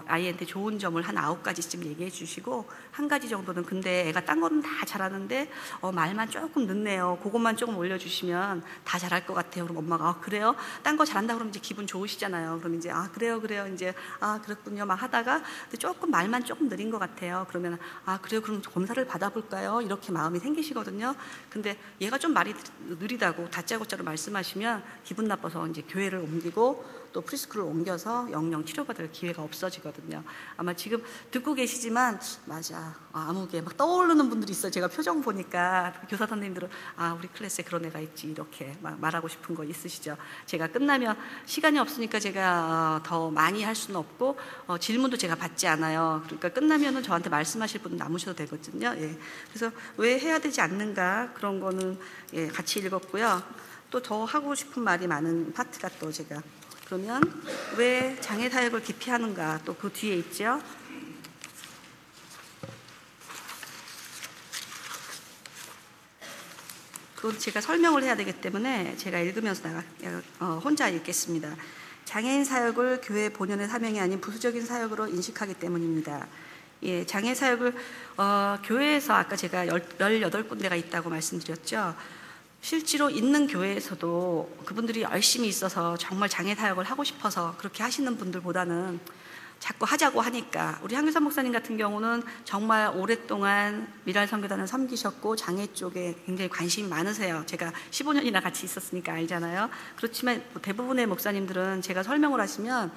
아이한테 좋은 점을 한 9가지쯤 얘기해 주시고, 1가지 정도는 근데 애가 딴 거는 다 잘하는데 말만 조금 늦네요, 그것만 조금 올려주시면 다 잘할 것 같아요. 그럼 엄마가 그래요? 딴 거 잘한다 그러면 이제 기분 좋으시잖아요. 그럼 이제 그래요 이제 그렇군요 막 하다가, 근데 조금 말만 조금 느린 것 같아요. 그러면 그래요, 그럼 검사를 받아볼까요? 이렇게 마음이 생기시거든요. 근데 얘가 좀 말이 느리다고 다짜고짜로 말씀하시면 기분 나빠서 이제 교회를 옮기고 또 프리스쿨을 옮겨서 영영 치료받을 기회가 없어지거든요. 아마 지금 듣고 계시지만 맞아, 아무개 막 떠오르는 분들이 있어요. 제가 표정 보니까 교사 선생님들은 우리 클래스에 그런 애가 있지 이렇게 막 말하고 싶은 거 있으시죠. 제가 끝나면 시간이 없으니까 제가 더 많이 할 수는 없고 질문도 제가 받지 않아요. 그러니까 끝나면은 저한테 말씀하실 분은 남으셔도 되거든요. 그래서 왜 해야 되지 않는가, 그런 거는 같이 읽었고요. 또 더 하고 싶은 말이 많은 파트가 또 제가, 그러면 왜 장애 사역을 기피하는가, 또 그 뒤에 있죠. 그건 제가 설명을 해야 되기 때문에 제가 읽으면서 혼자 읽겠습니다. 장애인 사역을 교회 본연의 사명이 아닌 부수적인 사역으로 인식하기 때문입니다. 장애 사역을 교회에서 아까 제가 18군데가 있다고 말씀드렸죠. 실제로 있는 교회에서도 그분들이 열심히 있어서 정말 장애 사역을 하고 싶어서 그렇게 하시는 분들보다는 자꾸 하자고 하니까, 우리 한규선 목사님 같은 경우는 정말 오랫동안 미랄 선교단을 섬기셨고 장애 쪽에 굉장히 관심이 많으세요. 제가 15년이나 같이 있었으니까 알잖아요. 그렇지만 대부분의 목사님들은 제가 설명을 하시면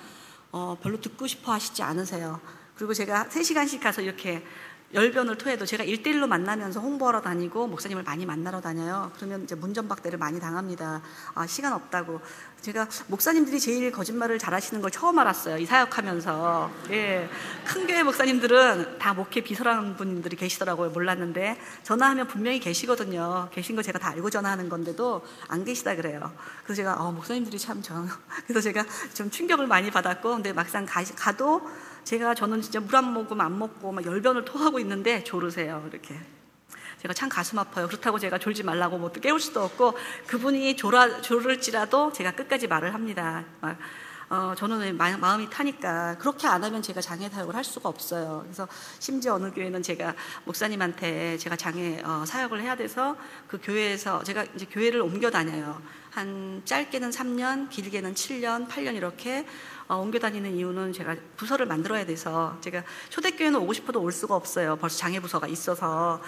별로 듣고 싶어 하시지 않으세요. 그리고 제가 3시간씩 가서 이렇게 열변을 토해도 제가 1대1로 만나면서 홍보하러 다니고 목사님을 많이 만나러 다녀요. 그러면 이제 문전박대를 많이 당합니다. 시간 없다고. 제가 목사님들이 제일 거짓말을 잘하시는 걸 처음 알았어요, 이 사역하면서. 큰 교회 목사님들은 다 목회 비서라는 분들이 계시더라고요. 몰랐는데 전화하면 분명히 계시거든요. 계신 거 제가 다 알고 전화하는 건데도 안 계시다 그래요. 그래서 제가 목사님들이 참 그래서 제가 좀 충격을 많이 받았고, 근데 막상 가도 저는 진짜 물 한 모금 안 먹고 막 열변을 토하고 있는데 조르세요, 이렇게. 제가 참 가슴 아파요. 그렇다고 제가 졸지 말라고 뭐 또 깨울 수도 없고, 그분이 졸을지라도 제가 끝까지 말을 합니다. 저는 마음이 타니까 그렇게 안 하면 제가 장애 사역을 할 수가 없어요. 그래서 심지어 어느 교회는 제가 목사님한테 제가 장애 사역을 해야 돼서 그 교회에서 제가 이제 교회를 옮겨 다녀요. 한 짧게는 3년, 길게는 7년, 8년 이렇게 옮겨 다니는 이유는 제가 부서를 만들어야 돼서, 제가 초대교회는 오고 싶어도 올 수가 없어요. 벌써 장애 부서가 있어서.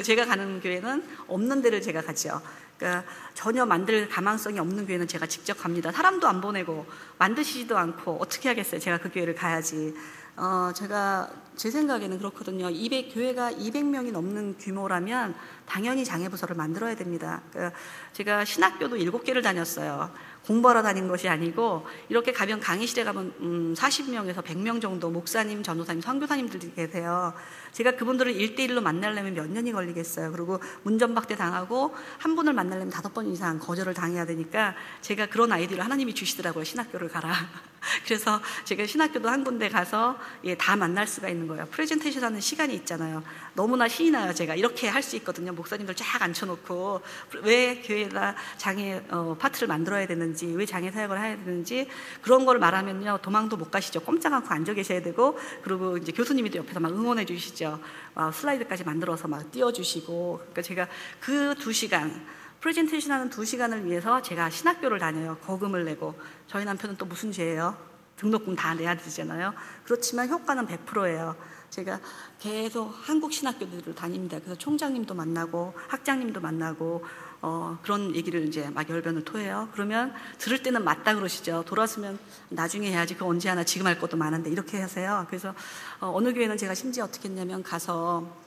제가 가는 교회는 없는 데를 제가 가죠. 그러니까 전혀 만들 가망성이 없는 교회는 제가 직접 갑니다. 사람도 안 보내고 만드시지도 않고 어떻게 하겠어요. 제가 그 교회를 가야지. 제가 제 생각에는 그렇거든요. 교회가 200명이 넘는 규모라면 당연히 장애부서를 만들어야 됩니다. 그러니까 제가 신학교도 7개를 다녔어요. 공부하러 다닌 것이 아니고, 이렇게 가면 강의실에 가면 40명에서 100명 정도 목사님, 전도사님, 선교사님들이 계세요. 제가 그분들을 1대1로 만나려면 몇 년이 걸리겠어요. 그리고 문전박대 당하고 한 분을 만나려면 5번 이상 거절을 당해야 되니까, 제가 그런 아이디어를 하나님이 주시더라고요. 신학교를 가라. 그래서 제가 신학교도 한 군데 가서 다 만날 수가 있는 거예요. 프레젠테이션 하는 시간이 있잖아요. 너무나 신이 나요. 제가 이렇게 할 수 있거든요. 목사님들 쫙 앉혀놓고 왜 교회에다 장애 파트를 만들어야 되는지, 왜 장애 사역을 해야 되는지, 그런 걸 말하면요 도망도 못 가시죠. 꼼짝 않고 앉아 계셔야 되고, 그리고 이제 교수님이 또 옆에서 막 응원해 주시죠. 슬라이드까지 만들어서 막 띄워주시고. 그러니까 제가 그 2시간 프레젠테이션 하는 2시간을 위해서 제가 신학교를 다녀요. 거금을 내고. 저희 남편은 또 무슨 죄예요? 등록금 다 내야 되잖아요. 그렇지만 효과는 100%예요. 제가 계속 한국 신학교들을 다닙니다. 그래서 총장님도 만나고 학장님도 만나고 그런 얘기를 이제 막 열변을 토해요. 그러면 들을 때는 맞다 그러시죠. 돌아서면 나중에 해야지, 그거 언제 하나, 지금 할 것도 많은데, 이렇게 하세요. 그래서 어느 교회는 제가 심지어 어떻게 했냐면 가서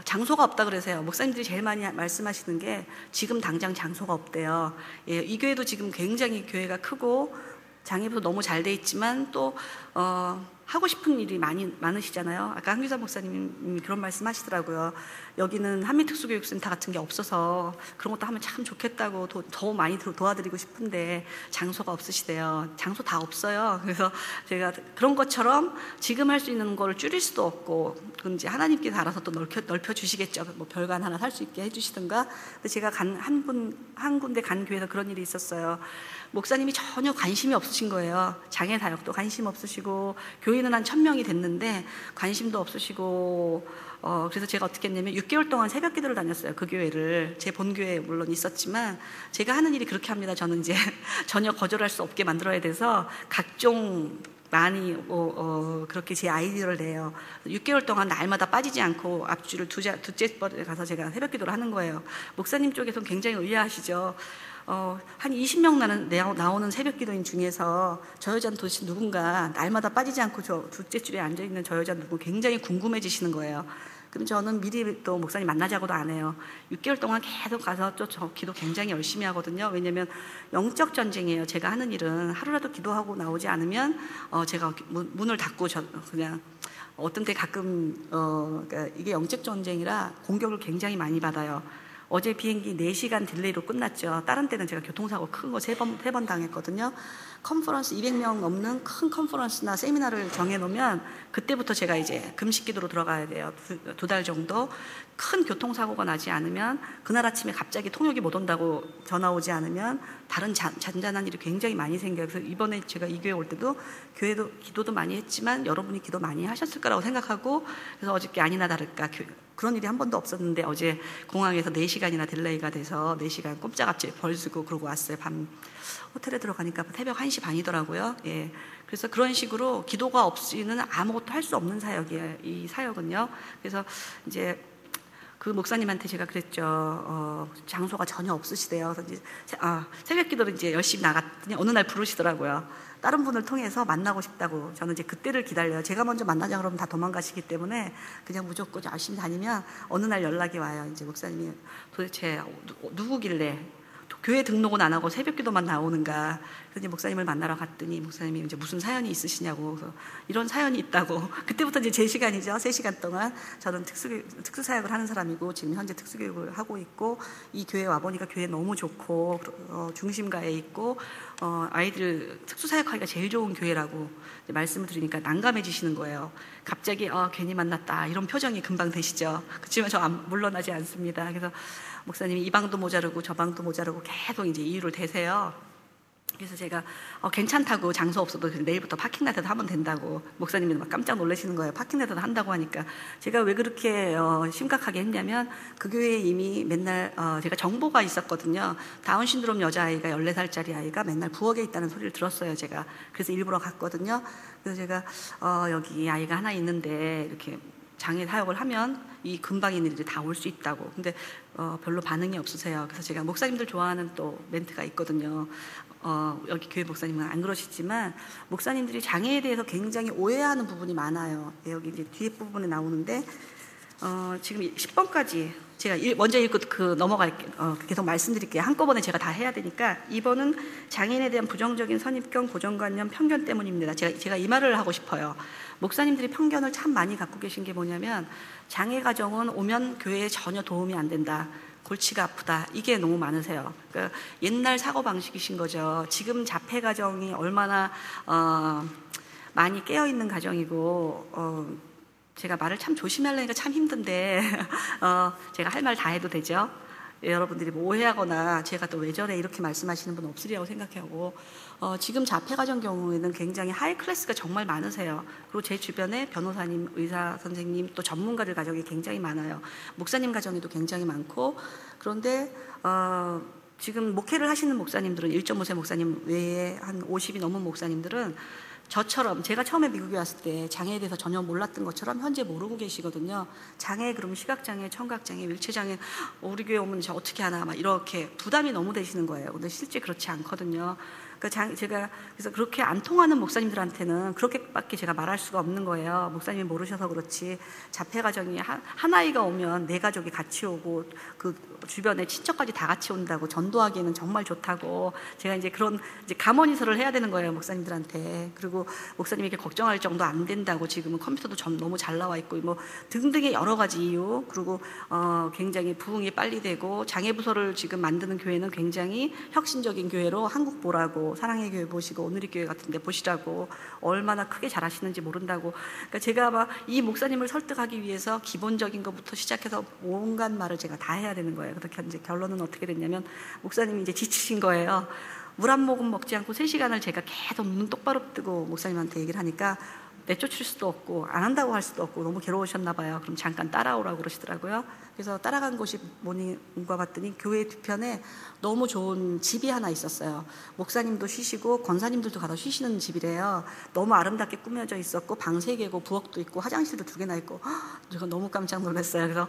장소가 없다 그러세요. 목사님들이 제일 많이 말씀하시는 게 지금 당장 장소가 없대요. 예, 이 교회도 지금 굉장히 교회가 크고 장애부도 너무 잘 돼 있지만 또 하고 싶은 일이 많으시잖아요. 아까 한규사 목사님이 그런 말씀 하시더라고요. 여기는 한미특수교육센터 같은 게 없어서 그런 것도 하면 참 좋겠다고, 더 많이 도와드리고 싶은데 장소가 없으시대요. 장소 다 없어요. 그래서 제가 그런 것처럼 지금 할 수 있는 거를 줄일 수도 없고, 그건 이제 하나님께서 알아서 또 넓혀 주시겠죠. 뭐 별관 하나 살 수 있게 해주시든가. 근데 제가 한 군데 간 교회에서 그런 일이 있었어요. 목사님이 전혀 관심이 없으신 거예요. 장애 사역도 관심 없으시고, 교인은 한 1000명이 됐는데 관심도 없으시고, 그래서 제가 어떻게 했냐면 6개월 동안 새벽 기도를 다녔어요. 그 교회를. 제 본교회에 물론 있었지만 제가 하는 일이 그렇게 합니다. 저는 이제 전혀 거절할 수 없게 만들어야 돼서 각종 많이 그렇게 제 아이디어를 내요. 6개월 동안 날마다 빠지지 않고 앞주를 두째 번에 가서 제가 새벽 기도를 하는 거예요. 목사님 쪽에서는 굉장히 의아하시죠. 한 20명 나오는 새벽 기도인 중에서 저 여자는 도대체 누군가, 날마다 빠지지 않고 저 둘째 줄에 앉아있는 저 여자는 누구, 굉장히 궁금해지시는 거예요. 그럼 저는 미리 또 목사님 만나자고도 안 해요. 6개월 동안 계속 가서 또 저 기도 굉장히 열심히 하거든요. 왜냐면 영적 전쟁이에요. 제가 하는 일은 하루라도 기도하고 나오지 않으면 제가 문을 닫고 그냥 어떤 때 가끔 그러니까 이게 영적 전쟁이라 공격을 굉장히 많이 받아요. 어제 비행기 4시간 딜레이로 끝났죠. 다른 때는 제가 교통사고 큰 거 3번 당했거든요. 컨퍼런스 200명 넘는 큰 컨퍼런스나 세미나를 정해놓으면 그때부터 제가 이제 금식 기도로 들어가야 돼요. 2달 정도. 큰 교통사고가 나지 않으면, 그날 아침에 갑자기 통역이 못 온다고 전화 오지 않으면 다른 잔잔한 일이 굉장히 많이 생겨요. 그래서 이번에 제가 이 교회 올 때도 교회도 기도도 많이 했지만 여러분이 기도 많이 하셨을 거라고 생각하고, 그래서 어저께 아니나 다를까 그런 일이 한 번도 없었는데 어제 공항에서 4시간이나 딜레이가 돼서 4시간 꼼짝없이 벌쓰고 그러고 왔어요. 밤 호텔에 들어가니까 새벽 1시 반이더라고요. 예. 그래서 그런 식으로 기도가 없이는 아무것도 할 수 없는 사역이에요, 이 사역은요. 그래서 이제 그 목사님한테 제가 그랬죠. 장소가 전혀 없으시대요. 그래서 이제 새벽 기도를 이제 열심히 나갔더니 어느 날 부르시더라고요. 다른 분을 통해서 만나고 싶다고. 저는 이제 그때를 기다려요. 제가 먼저 만나자 그러면 다 도망가시기 때문에 그냥 무조건 열심히 다니면 어느 날 연락이 와요. 이제 목사님이 도대체 누구길래 교회 등록은 안 하고 새벽 기도만 나오는가. 그래서 이제 목사님을 만나러 갔더니 목사님이 이제 무슨 사연이 있으시냐고. 그래서 이런 사연이 있다고. 그때부터 이제 제 시간이죠. 3시간 동안 저는 특수사역을 하는 사람이고 지금 현재 특수교육을 하고 있고, 이 교회에 와보니까 교회 너무 좋고 중심가에 있고 아이들 특수사역하기가 제일 좋은 교회라고 말씀을 드리니까 난감해지시는 거예요. 갑자기 괜히 만났다 이런 표정이 금방 되시죠. 그렇지만 저 물러나지 않습니다. 그래서 목사님이 이 방도 모자르고 저 방도 모자르고 계속 이제 이유를 대세요. 그래서 제가 괜찮다고, 장소 없어도 내일부터 파킹랏에서 하면 된다고. 목사님이 막 깜짝 놀라시는 거예요. 파킹랏에서 한다고 하니까. 제가 왜 그렇게 심각하게 했냐면 그 교회에 이미 맨날 제가 정보가 있었거든요. 다운 신드롬 여자아이가 14살짜리 아이가 맨날 부엌에 있다는 소리를 들었어요, 제가. 그래서 일부러 갔거든요. 그래서 제가 여기 아이가 하나 있는데 이렇게 장애 사역을 하면 이 근방 있는 일이 다 올 수 있다고. 근데 별로 반응이 없으세요. 그래서 제가 목사님들 좋아하는 또 멘트가 있거든요. 여기 교회 목사님은 안 그러시지만 목사님들이 장애에 대해서 굉장히 오해하는 부분이 많아요. 여기 이제 뒤에 부분에 나오는데 지금 10번까지 제가 먼저 읽고 넘어갈게요. 계속 말씀드릴게요. 한꺼번에 제가 다 해야 되니까. 2번은 장애인에 대한 부정적인 선입견, 고정관념, 편견 때문입니다. 제가 이 말을 하고 싶어요. 목사님들이 편견을 참 많이 갖고 계신 게 뭐냐면 장애 가정은 오면 교회에 전혀 도움이 안 된다. 골치가 아프다. 이게 너무 많으세요. 그러니까 옛날 사고방식이신 거죠. 지금 자폐 가정이 얼마나 많이 깨어있는 가정이고 제가 말을 참 조심하려니까 참 힘든데 제가 할 말 다 해도 되죠? 여러분들이 뭐 오해하거나 제가 또 왜 저래 이렇게 말씀하시는 분 없으리라고 생각하고 지금 자폐 가정 경우에는 굉장히 하이 클래스가 정말 많으세요. 그리고 제 주변에 변호사님, 의사 선생님 또 전문가들 가정이 굉장히 많아요. 목사님 가정에도 굉장히 많고 그런데 지금 목회를 하시는 목사님들은 1.5세 목사님 외에 한 50이 넘은 목사님들은 저처럼 제가 처음에 미국에 왔을 때 장애에 대해서 전혀 몰랐던 것처럼 현재 모르고 계시거든요. 장애, 그럼 시각장애, 청각장애, 일체장애, 우리 교회 오면 저 어떻게 하나 막 이렇게 부담이 너무 되시는 거예요. 근데 실제 그렇지 않거든요. 그러니까 제가 그래서 그렇게 안 통하는 목사님들한테는 그렇게밖에 제가 말할 수가 없는 거예요. 목사님이 모르셔서 그렇지 자폐 가정이 한 아이가 오면 네 가족이 같이 오고 그 주변에 친척까지 다 같이 온다고 전도하기에는 정말 좋다고 제가 이제 그런 이제 감언이설을 해야 되는 거예요, 목사님들한테. 그리고 목사님에게 걱정할 정도 안 된다고 지금은 컴퓨터도 너무 잘 나와 있고 뭐 등등의 여러 가지 이유. 그리고 굉장히 부흥이 빨리 되고 장애 부서를 지금 만드는 교회는 굉장히 혁신적인 교회로 한국 보라고 사랑의 교회 보시고 오늘의 교회 같은 데 보시라고 얼마나 크게 잘하시는지 모른다고. 그러니까 제가 막 이 목사님을 설득하기 위해서 기본적인 것부터 시작해서 온갖 말을 제가 다 해야 되는 거예요. 그렇게 이제 결론은 어떻게 됐냐면 목사님이 이제 지치신 거예요. 물 한 모금 먹지 않고 3시간을 제가 계속 눈 똑바로 뜨고 목사님한테 얘기를 하니까 내쫓을 수도 없고 안 한다고 할 수도 없고 너무 괴로우셨나 봐요. 그럼 잠깐 따라오라고 그러시더라고요. 그래서 따라간 곳이 뭐니가 봤더니 교회 뒤편에 너무 좋은 집이 하나 있었어요. 목사님도 쉬시고 권사님들도 가서 쉬시는 집이래요. 너무 아름답게 꾸며져 있었고 방 3개고 부엌도 있고 화장실도 2개나 있고 제가 너무 깜짝 놀랐어요. 그래서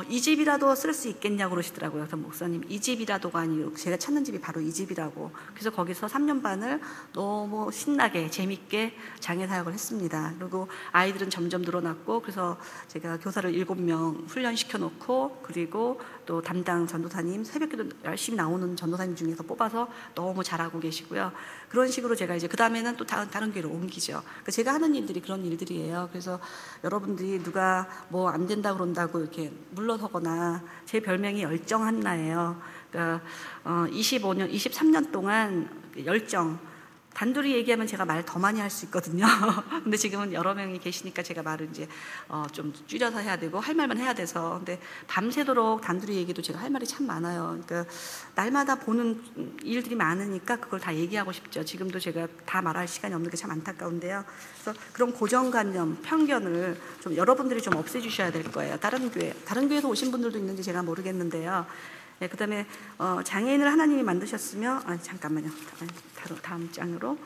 이 집이라도 쓸 수 있겠냐고 그러시더라고요. 그래서 목사님 이 집이라도가 아니고 제가 찾는 집이 바로 이 집이라고. 그래서 거기서 3년 반을 너무 신나게 재밌게 장애 사역을 했습니다. 그리고 아이들은 점점 늘어났고 그래서 제가 교사를 7명 훈련시켜 놓고 그리고 또 담당 전도사님 새벽기도 열심히 나오는 전도사님 중에서 뽑아서 너무 잘하고 계시고요. 그런 식으로 제가 이제 그 다음에는 또 다른 교회로 옮기죠. 그러니까 제가 하는 일들이 그런 일들이에요. 그래서 여러분들이 누가 뭐 안 된다 그런다고 이렇게 물러서거나 제 별명이 열정 한나예요. 그러니까 23년 동안 열정 단둘이 얘기하면 제가 말 더 많이 할 수 있거든요. 근데 지금은 여러 명이 계시니까 제가 말을 이제 좀 줄여서 해야 되고 할 말만 해야 돼서. 근데 밤새도록 단둘이 얘기도 제가 할 말이 참 많아요. 그러니까 날마다 보는 일들이 많으니까 그걸 다 얘기하고 싶죠. 지금도 제가 다 말할 시간이 없는 게 참 안타까운데요. 그래서 그런 고정관념, 편견을 좀 여러분들이 좀 없애주셔야 될 거예요. 다른 교회에서 오신 분들도 있는지 제가 모르겠는데요. 네, 그 다음에 장애인을 하나님이 만드셨으며 잠깐만요. 다음 장으로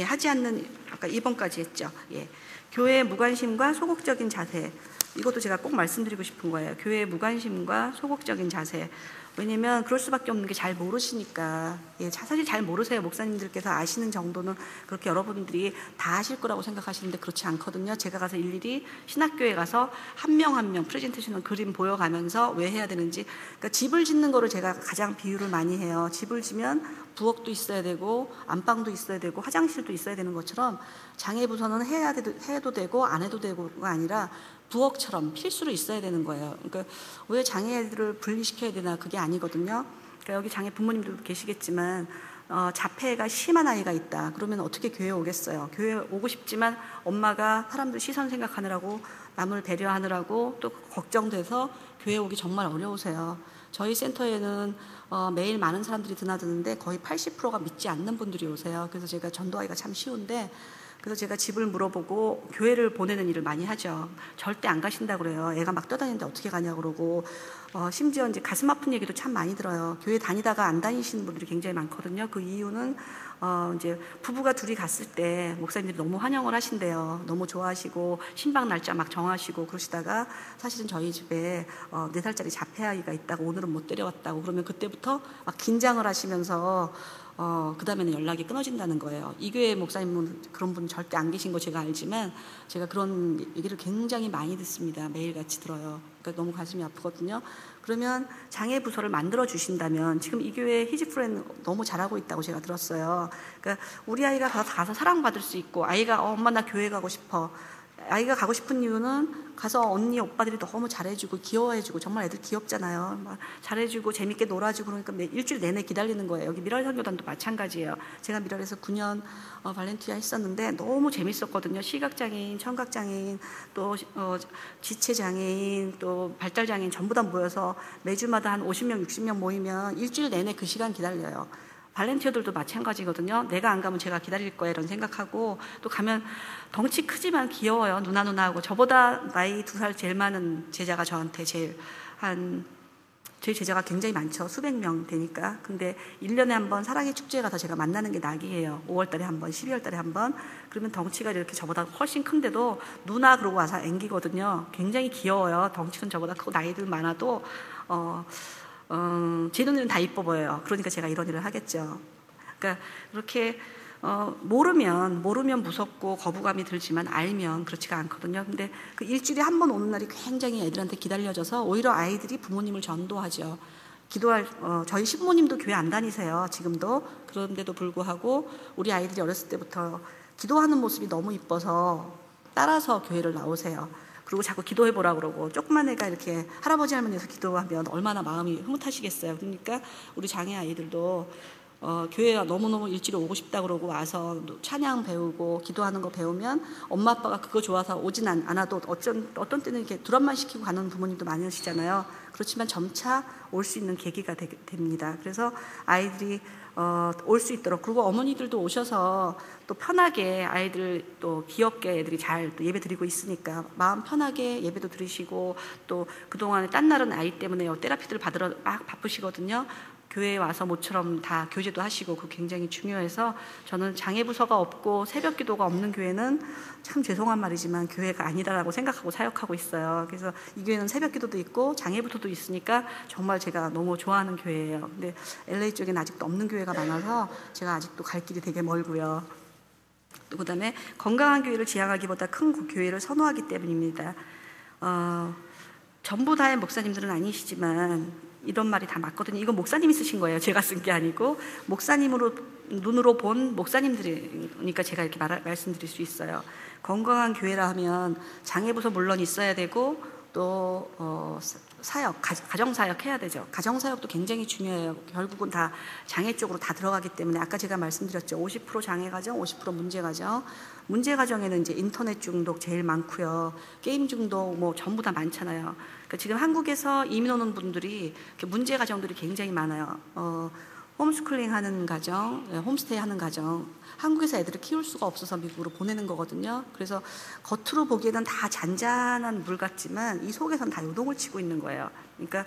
하지 않는 아까 2번까지 했죠. 교회의 무관심과 소극적인 자세. 이것도 제가 꼭 말씀드리고 싶은 거예요. 교회의 무관심과 소극적인 자세. 왜냐면 그럴 수밖에 없는 게 잘 모르시니까. 사실 잘 모르세요. 목사님들께서 아시는 정도는 그렇게 여러분들이 다 아실 거라고 생각하시는데 그렇지 않거든요. 제가 가서 일일이 신학교에 가서 한 명 한 명 프레젠테이션 그림 보여가면서 왜 해야 되는지. 그러니까 집을 짓는 거를 제가 가장 비유를 많이 해요. 집을 지면 부엌도 있어야 되고 안방도 있어야 되고 화장실도 있어야 되는 것처럼 장애부서는 해도 되고 안 해도 되고가 아니라 부엌처럼 필수로 있어야 되는 거예요. 그러니까 왜 장애들을 분리시켜야 되나 그게 아니거든요. 그러니까 그러니까 여기 장애 부모님들도 계시겠지만 자폐가 심한 아이가 있다. 그러면 어떻게 교회에 오겠어요? 교회에 오고 싶지만 엄마가 사람들 시선 생각하느라고 남을 배려하느라고 또 걱정돼서 교회에 오기 정말 어려우세요. 저희 센터에는 매일 많은 사람들이 드나드는데 거의 80%가 믿지 않는 분들이 오세요. 그래서 제가 전도하기가 참 쉬운데, 그래서 제가 집을 물어보고 교회를 보내는 일을 많이 하죠. 절대 안 가신다고 그래요. 애가 막 떠다니는데 어떻게 가냐고 그러고, 심지어 이제 가슴 아픈 얘기도 참 많이 들어요. 교회 다니다가 안 다니시는 분들이 굉장히 많거든요. 그 이유는 이제 부부가 둘이 갔을 때 목사님들이 너무 환영을 하신대요. 너무 좋아하시고 신방 날짜 막 정하시고 그러시다가 사실은 저희 집에 4살짜리 자폐아이가 있다고 오늘은 못 데려왔다고 그러면 그때부터 막 긴장을 하시면서 그 다음에는 연락이 끊어진다는 거예요. 이 교회 목사님은 그런 분 절대 안 계신 거 제가 알지만 제가 그런 얘기를 굉장히 많이 듣습니다. 매일같이 들어요. 그러니까 너무 가슴이 아프거든요. 그러면 장애 부서를 만들어 주신다면, 지금 이 교회 히지프렌 너무 잘하고 있다고 제가 들었어요. 그러니까 우리 아이가 가서 사랑받을 수 있고, 아이가 엄마 나 교회 가고 싶어. 아이가 가고 싶은 이유는 가서 언니 오빠들이 너무 잘해주고 귀여워해주고, 정말 애들 귀엽잖아요. 막 잘해주고 재밌게 놀아주고, 그러니까 일주일 내내 기다리는 거예요. 여기 미랄 선교단도 마찬가지예요. 제가 미랄에서 9년 발렌티아 했었는데 너무 재밌었거든요. 시각장애인, 청각장애인, 또 지체장애인, 또 발달장애인 전부 다 모여서 매주마다 한 50명 60명 모이면 일주일 내내 그 시간 기다려요. 발렌티어들도 마찬가지거든요. 내가 안 가면 제가 기다릴 거야 이런 생각하고, 또 가면 덩치 크지만 귀여워요. 누나 하고. 저보다 나이 2살 제일 많은 제자가 저한테 저희 제자가 굉장히 많죠. 수백 명 되니까. 근데 1년에 한 번 사랑의 축제에 가서 제가 만나는 게 낙이에요. 5월 달에 한 번, 12월 달에 한 번. 그러면 덩치가 이렇게 저보다 훨씬 큰데도 누나 그러고 와서 앵기거든요. 굉장히 귀여워요. 덩치는 저보다 크고 나이들 많아도 제 눈에는 다 이뻐 보여요. 그러니까 제가 이런 일을 하겠죠. 그러니까 이렇게 모르면 무섭고 거부감이 들지만 알면 그렇지가 않거든요. 근데 그 일주일에 한 번 오는 날이 굉장히 애들한테 기다려져서 오히려 아이들이 부모님을 전도하죠. 저희 시부모님도 교회 안 다니세요. 지금도. 그런데도 불구하고 우리 아이들이 어렸을 때부터 기도하는 모습이 너무 이뻐서 따라서 교회를 나오세요. 그리고 자꾸 기도해보라 그러고, 조그만 애가 이렇게 할아버지 할머니에서 기도하면 얼마나 마음이 흐뭇하시겠어요. 그러니까 우리 장애 아이들도 교회에 너무너무 일주일에 오고 싶다 그러고 와서 찬양 배우고 기도하는 거 배우면 엄마 아빠가 그거 좋아서 오진 않아도 어떤 때는 이렇게 드럼만 시키고 가는 부모님도 많으시잖아요. 그렇지만 점차 올 수 있는 계기가 됩니다. 그래서 아이들이 올 수 있도록, 그리고 어머니들도 오셔서 또 편하게 아이들 또 귀엽게 애들이 잘 또 예배 드리고 있으니까 마음 편하게 예배도 드리시고, 또 그동안에 딴 날은 아이 때문에 테라피들 받으러 막 바쁘시거든요. 교회에 와서 모처럼 다 교제도 하시고, 그거 굉장히 중요해서 저는 장애부서가 없고 새벽 기도가 없는 교회는 참 죄송한 말이지만 교회가 아니다라고 생각하고 사역하고 있어요. 그래서 이 교회는 새벽 기도도 있고 장애부서도 있으니까 정말 제가 너무 좋아하는 교회예요. 근데 LA 쪽에는 아직도 없는 교회가 많아서 제가 아직도 갈 길이 되게 멀고요. 또 그다음에 건강한 교회를 지향하기보다 큰 교회를 선호하기 때문입니다. 전부 다의 목사님들은 아니시지만 이런 말이 다 맞거든요. 이건 목사님이 쓰신 거예요. 제가 쓴 게 아니고 목사님으로 눈으로 본 목사님들이니까 제가 이렇게 말씀드릴 수 있어요. 건강한 교회라 하면 장애부서 물론 있어야 되고, 또 사역, 가정사역 해야 되죠. 가정사역도 굉장히 중요해요. 결국은 다 장애 쪽으로 다 들어가기 때문에 아까 제가 말씀드렸죠. 50% 장애가정, 50% 문제가정. 문제가정에는 이제 인터넷 중독 제일 많고요. 게임 중독 뭐 전부 다 많잖아요. 그러니까 지금 한국에서 이민 오는 분들이 문제가정들이 굉장히 많아요. 홈스쿨링 하는 가정, 홈스테이 하는 가정, 한국에서 애들을 키울 수가 없어서 미국으로 보내는 거거든요. 그래서 겉으로 보기에는 다 잔잔한 물 같지만 이 속에서는 다 요동을 치고 있는 거예요. 그러니까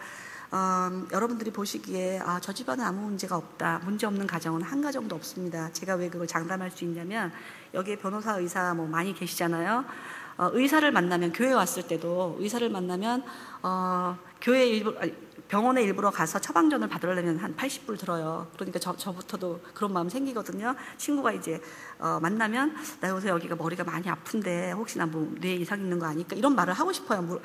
여러분들이 보시기에 저 집안은 아무 문제가 없다, 문제 없는 가정은 한 가정도 없습니다. 제가 왜 그걸 장담할 수 있냐면, 여기에 변호사, 의사 뭐 많이 계시잖아요. 의사를 만나면, 교회 왔을 때도 의사를 만나면 병원에 일부러 가서 처방전을 받으려면 한 80불 들어요. 그러니까 저부터도 그런 마음 생기거든요. 친구가 이제 만나면 나 요새 여기가 머리가 많이 아픈데 혹시나 뭐 뇌 이상 있는 거 아닐까, 이런 말을 하고 싶어요.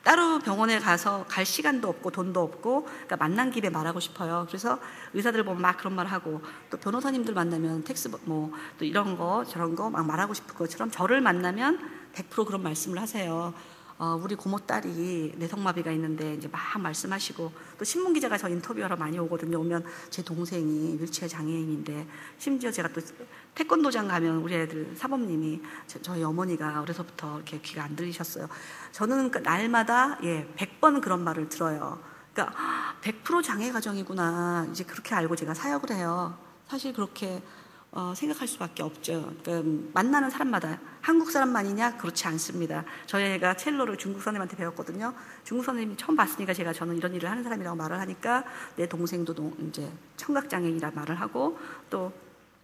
따로 병원에 가서 갈 시간도 없고 돈도 없고, 그러니까 만난 김에 말하고 싶어요. 그래서 의사들 보면 막 그런 말 하고, 또 변호사님들 만나면 텍스 뭐 또 이런 거 저런 거 막 말하고 싶을 것처럼 저를 만나면 100% 그런 말씀을 하세요. 우리 고모 딸이 뇌성마비가 있는데 이제 막 말씀하시고, 또 신문 기자가 저 인터뷰하러 많이 오거든요. 오면 제 동생이 윌체어 장애인인데, 심지어 제가 또 태권도장 가면 우리 애들 사범님이 저희 어머니가 어려서부터 이렇게 귀가 안 들리셨어요. 저는 날마다 100번 그런 말을 들어요. 그러니까 100% 장애 가정이구나, 이제 그렇게 알고 제가 사역을 해요. 사실 그렇게 생각할 수밖에 없죠. 그러니까 만나는 사람마다 한국 사람만이냐? 그렇지 않습니다. 저희 애가 첼로를 중국 선생님한테 배웠거든요. 중국 선생님이 처음 봤으니까 저는 이런 일을 하는 사람이라고 말을 하니까, 내 동생도 이제 청각장애인이라 말을 하고, 또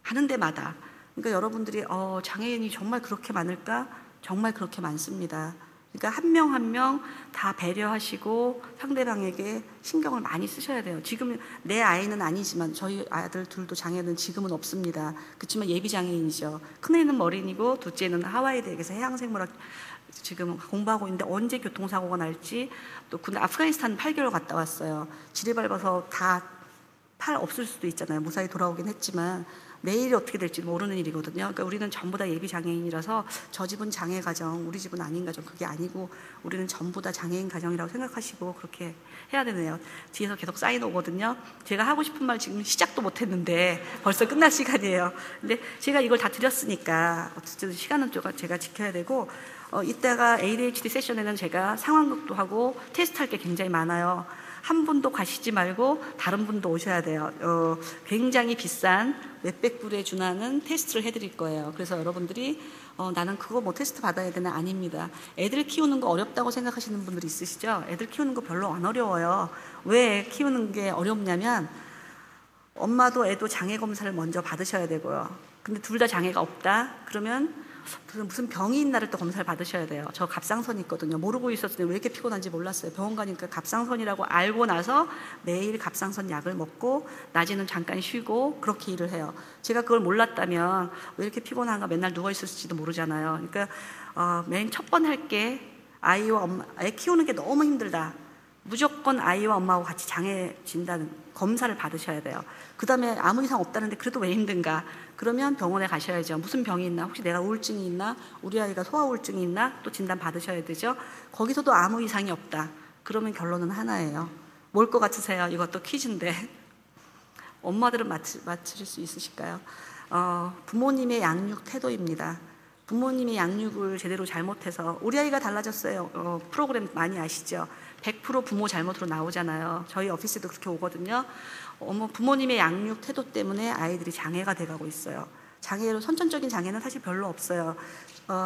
하는 데마다. 그러니까 여러분들이 장애인이 정말 그렇게 많을까? 정말 그렇게 많습니다. 그러니까 한 명 한 명 다 배려하시고 상대방에게 신경을 많이 쓰셔야 돼요. 지금 내 아이는 아니지만 저희 아들 둘도 장애는 지금은 없습니다. 그렇지만 예비장애인이죠. 큰애는 머린이고 둘째는 하와이 대학에서 해양생물학 지금 공부하고 있는데, 언제 교통사고가 날지. 또 근데 아프가니스탄 8개월 갔다 왔어요. 지뢰 밟아서 다 팔 없을 수도 있잖아요. 무사히 돌아오긴 했지만 내일이 어떻게 될지 모르는 일이거든요. 그러니까 우리는 전부 다 예비장애인이라서 저 집은 장애 가정, 우리 집은 아닌 가정, 그게 아니고 우리는 전부 다 장애인 가정이라고 생각하시고 그렇게 해야 되네요. 뒤에서 계속 사인 오거든요. 제가 하고 싶은 말 지금 시작도 못했는데 벌써 끝날 시간이에요. 근데 제가 이걸 다 드렸으니까 어쨌든 시간은 제가 지켜야 되고, 이따가 ADHD 세션에는 제가 상황극도 하고 테스트할 게 굉장히 많아요. 한 분도 가시지 말고 다른 분도 오셔야 돼요. 굉장히 비싼 몇백 불에 준하는 테스트를 해드릴 거예요. 그래서 여러분들이 나는 그거 뭐 테스트 받아야 되나? 아닙니다. 애들 키우는 거 어렵다고 생각하시는 분들이 있으시죠? 애들 키우는 거 별로 안 어려워요. 왜 키우는 게 어렵냐면, 엄마도 애도 장애 검사를 먼저 받으셔야 되고요. 근데 둘 다 장애가 없다? 그러면 무슨 병이 있나를 또 검사를 받으셔야 돼요. 저 갑상선이 있거든요. 모르고 있었는데 왜 이렇게 피곤한지 몰랐어요. 병원 가니까 갑상선이라고 알고 나서 매일 갑상선 약을 먹고 낮에는 잠깐 쉬고 그렇게 일을 해요. 제가 그걸 몰랐다면 왜 이렇게 피곤한가, 맨날 누워있었을지도 모르잖아요. 그러니까 맨 첫 번 할 게, 아이와 엄마, 애 키우는 게 너무 힘들다, 무조건 아이와 엄마하고 같이 장애 진단 검사를 받으셔야 돼요. 그 다음에 아무 이상 없다는데 그래도 왜 힘든가? 그러면 병원에 가셔야죠. 무슨 병이 있나? 혹시 내가 우울증이 있나? 우리 아이가 소아우울증이 있나? 또 진단 받으셔야 되죠. 거기서도 아무 이상이 없다. 그러면 결론은 하나예요. 뭘 것 같으세요? 이것도 퀴즈인데. 엄마들은 맞추실 수 있으실까요? 부모님의 양육 태도입니다. 부모님이 양육을 제대로 잘못해서 우리 아이가 달라졌어요. 프로그램 많이 아시죠? 100% 부모 잘못으로 나오잖아요. 저희 오피스도 그렇게 오거든요. 부모님의 양육 태도 때문에 아이들이 장애가 돼가고 있어요. 장애로 선천적인 장애는 사실 별로 없어요.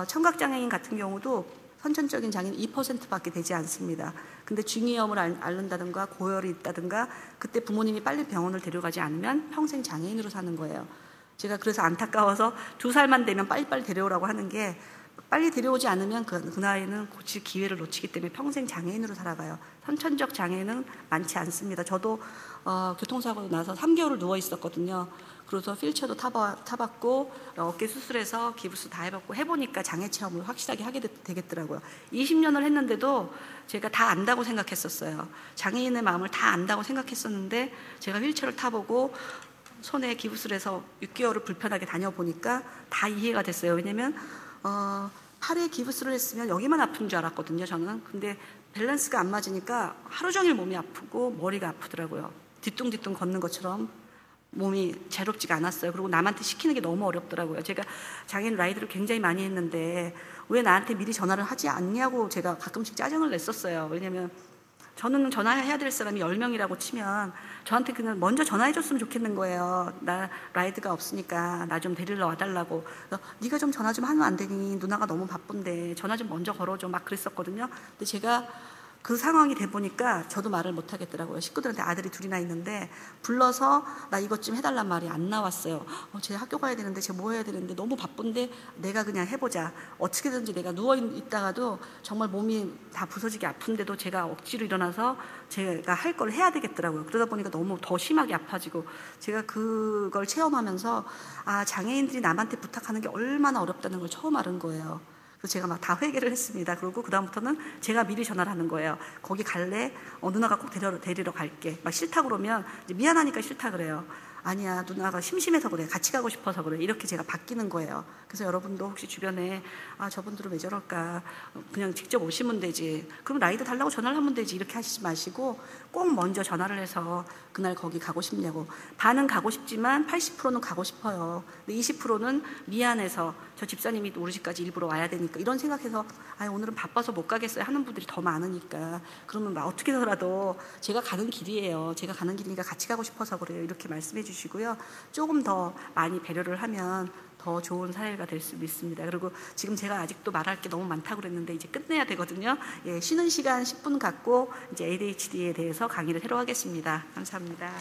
청각장애인 같은 경우도 선천적인 장애는 2%밖에 되지 않습니다. 근데 중이염을 앓는다든가 고열이 있다든가, 그때 부모님이 빨리 병원을 데려가지 않으면 평생 장애인으로 사는 거예요. 제가 그래서 안타까워서 2살만 되면 빨리빨리 데려오라고 하는 게, 빨리 데려오지 않으면 그 나이는 고칠 기회를 놓치기 때문에 평생 장애인으로 살아가요. 선천적 장애는 많지 않습니다. 저도 교통사고 나서 3개월을 누워 있었거든요. 그래서 휠체어도 타봤고 어깨 수술해서 기부스 다 해보니까 장애 체험을 확실하게 하게 되겠더라고요. 20년을 했는데도 제가 다 안다고 생각했었어요. 장애인의 마음을 다 안다고 생각했었는데, 제가 휠체어를 타보고 손에 기부스를 해서 6개월을 불편하게 다녀보니까 다 이해가 됐어요. 왜냐면 팔에 기부스를 했으면 여기만 아픈 줄 알았거든요, 저는. 근데 밸런스가 안 맞으니까 하루 종일 몸이 아프고 머리가 아프더라고요. 뒤뚱뒤뚱 걷는 것처럼 몸이 자유롭지가 않았어요. 그리고 남한테 시키는 게 너무 어렵더라고요. 제가 장애인 라이드를 굉장히 많이 했는데 왜 나한테 미리 전화를 하지 않냐고 제가 가끔씩 짜증을 냈었어요. 왜냐면 저는 전화해야 될 사람이 10명이라고 치면 저한테 그냥 먼저 전화해줬으면 좋겠는 거예요. 나 라이드가 없으니까 나 좀 데리러 와달라고. 네가 좀 전화 좀 하면 안 되니? 누나가 너무 바쁜데 전화 좀 먼저 걸어줘. 막 그랬었거든요. 근데 제가 그 상황이 돼 보니까 저도 말을 못 하겠더라고요. 식구들한테 아들이 둘이나 있는데 불러서 나 이것 좀 해달란 말이 안 나왔어요. 쟤 학교 가야 되는데, 쟤 뭐 해야 되는데 너무 바쁜데 내가 그냥 해보자. 어떻게든지 내가 누워있다가도 정말 몸이 다 부서지게 아픈데도 제가 억지로 일어나서 제가 할 걸 해야 되겠더라고요. 그러다 보니까 너무 더 심하게 아파지고, 제가 그걸 체험하면서 장애인들이 남한테 부탁하는 게 얼마나 어렵다는 걸 처음 알은 거예요. 그래서 제가 막 다 회개를 했습니다. 그리고 그다음부터는 제가 미리 전화를 하는 거예요. 거기 갈래? 누나가 꼭 데리러 갈게. 막 싫다 그러면 이제 미안하니까 싫다 그래요. 아니야 누나가 심심해서 그래, 같이 가고 싶어서 그래, 이렇게 제가 바뀌는 거예요. 그래서 여러분도 혹시 주변에 저분들은 왜 저럴까, 그냥 직접 오시면 되지, 그럼 라이드 달라고 전화를 하면 되지, 이렇게 하시지 마시고 꼭 먼저 전화를 해서 그날 거기 가고 싶냐고. 반은 가고 싶지만 80%는 가고 싶어요. 근데 20%는 미안해서 저 집사님이 우리 집까지 일부러 와야 되니까 이런 생각해서 오늘은 바빠서 못 가겠어요 하는 분들이 더 많으니까, 그러면 어떻게 해서라도 제가 가는 길이에요, 제가 가는 길이니까 같이 가고 싶어서 그래요, 이렇게 말씀해 주시고요. 조금 더 많이 배려를 하면 더 좋은 사회가 될 수 있습니다. 그리고 지금 제가 아직도 말할 게 너무 많다고 그랬는데 이제 끝내야 되거든요. 예, 쉬는 시간 10분 갖고 이제 ADHD에 대해서 강의를 새로 하겠습니다. 감사합니다.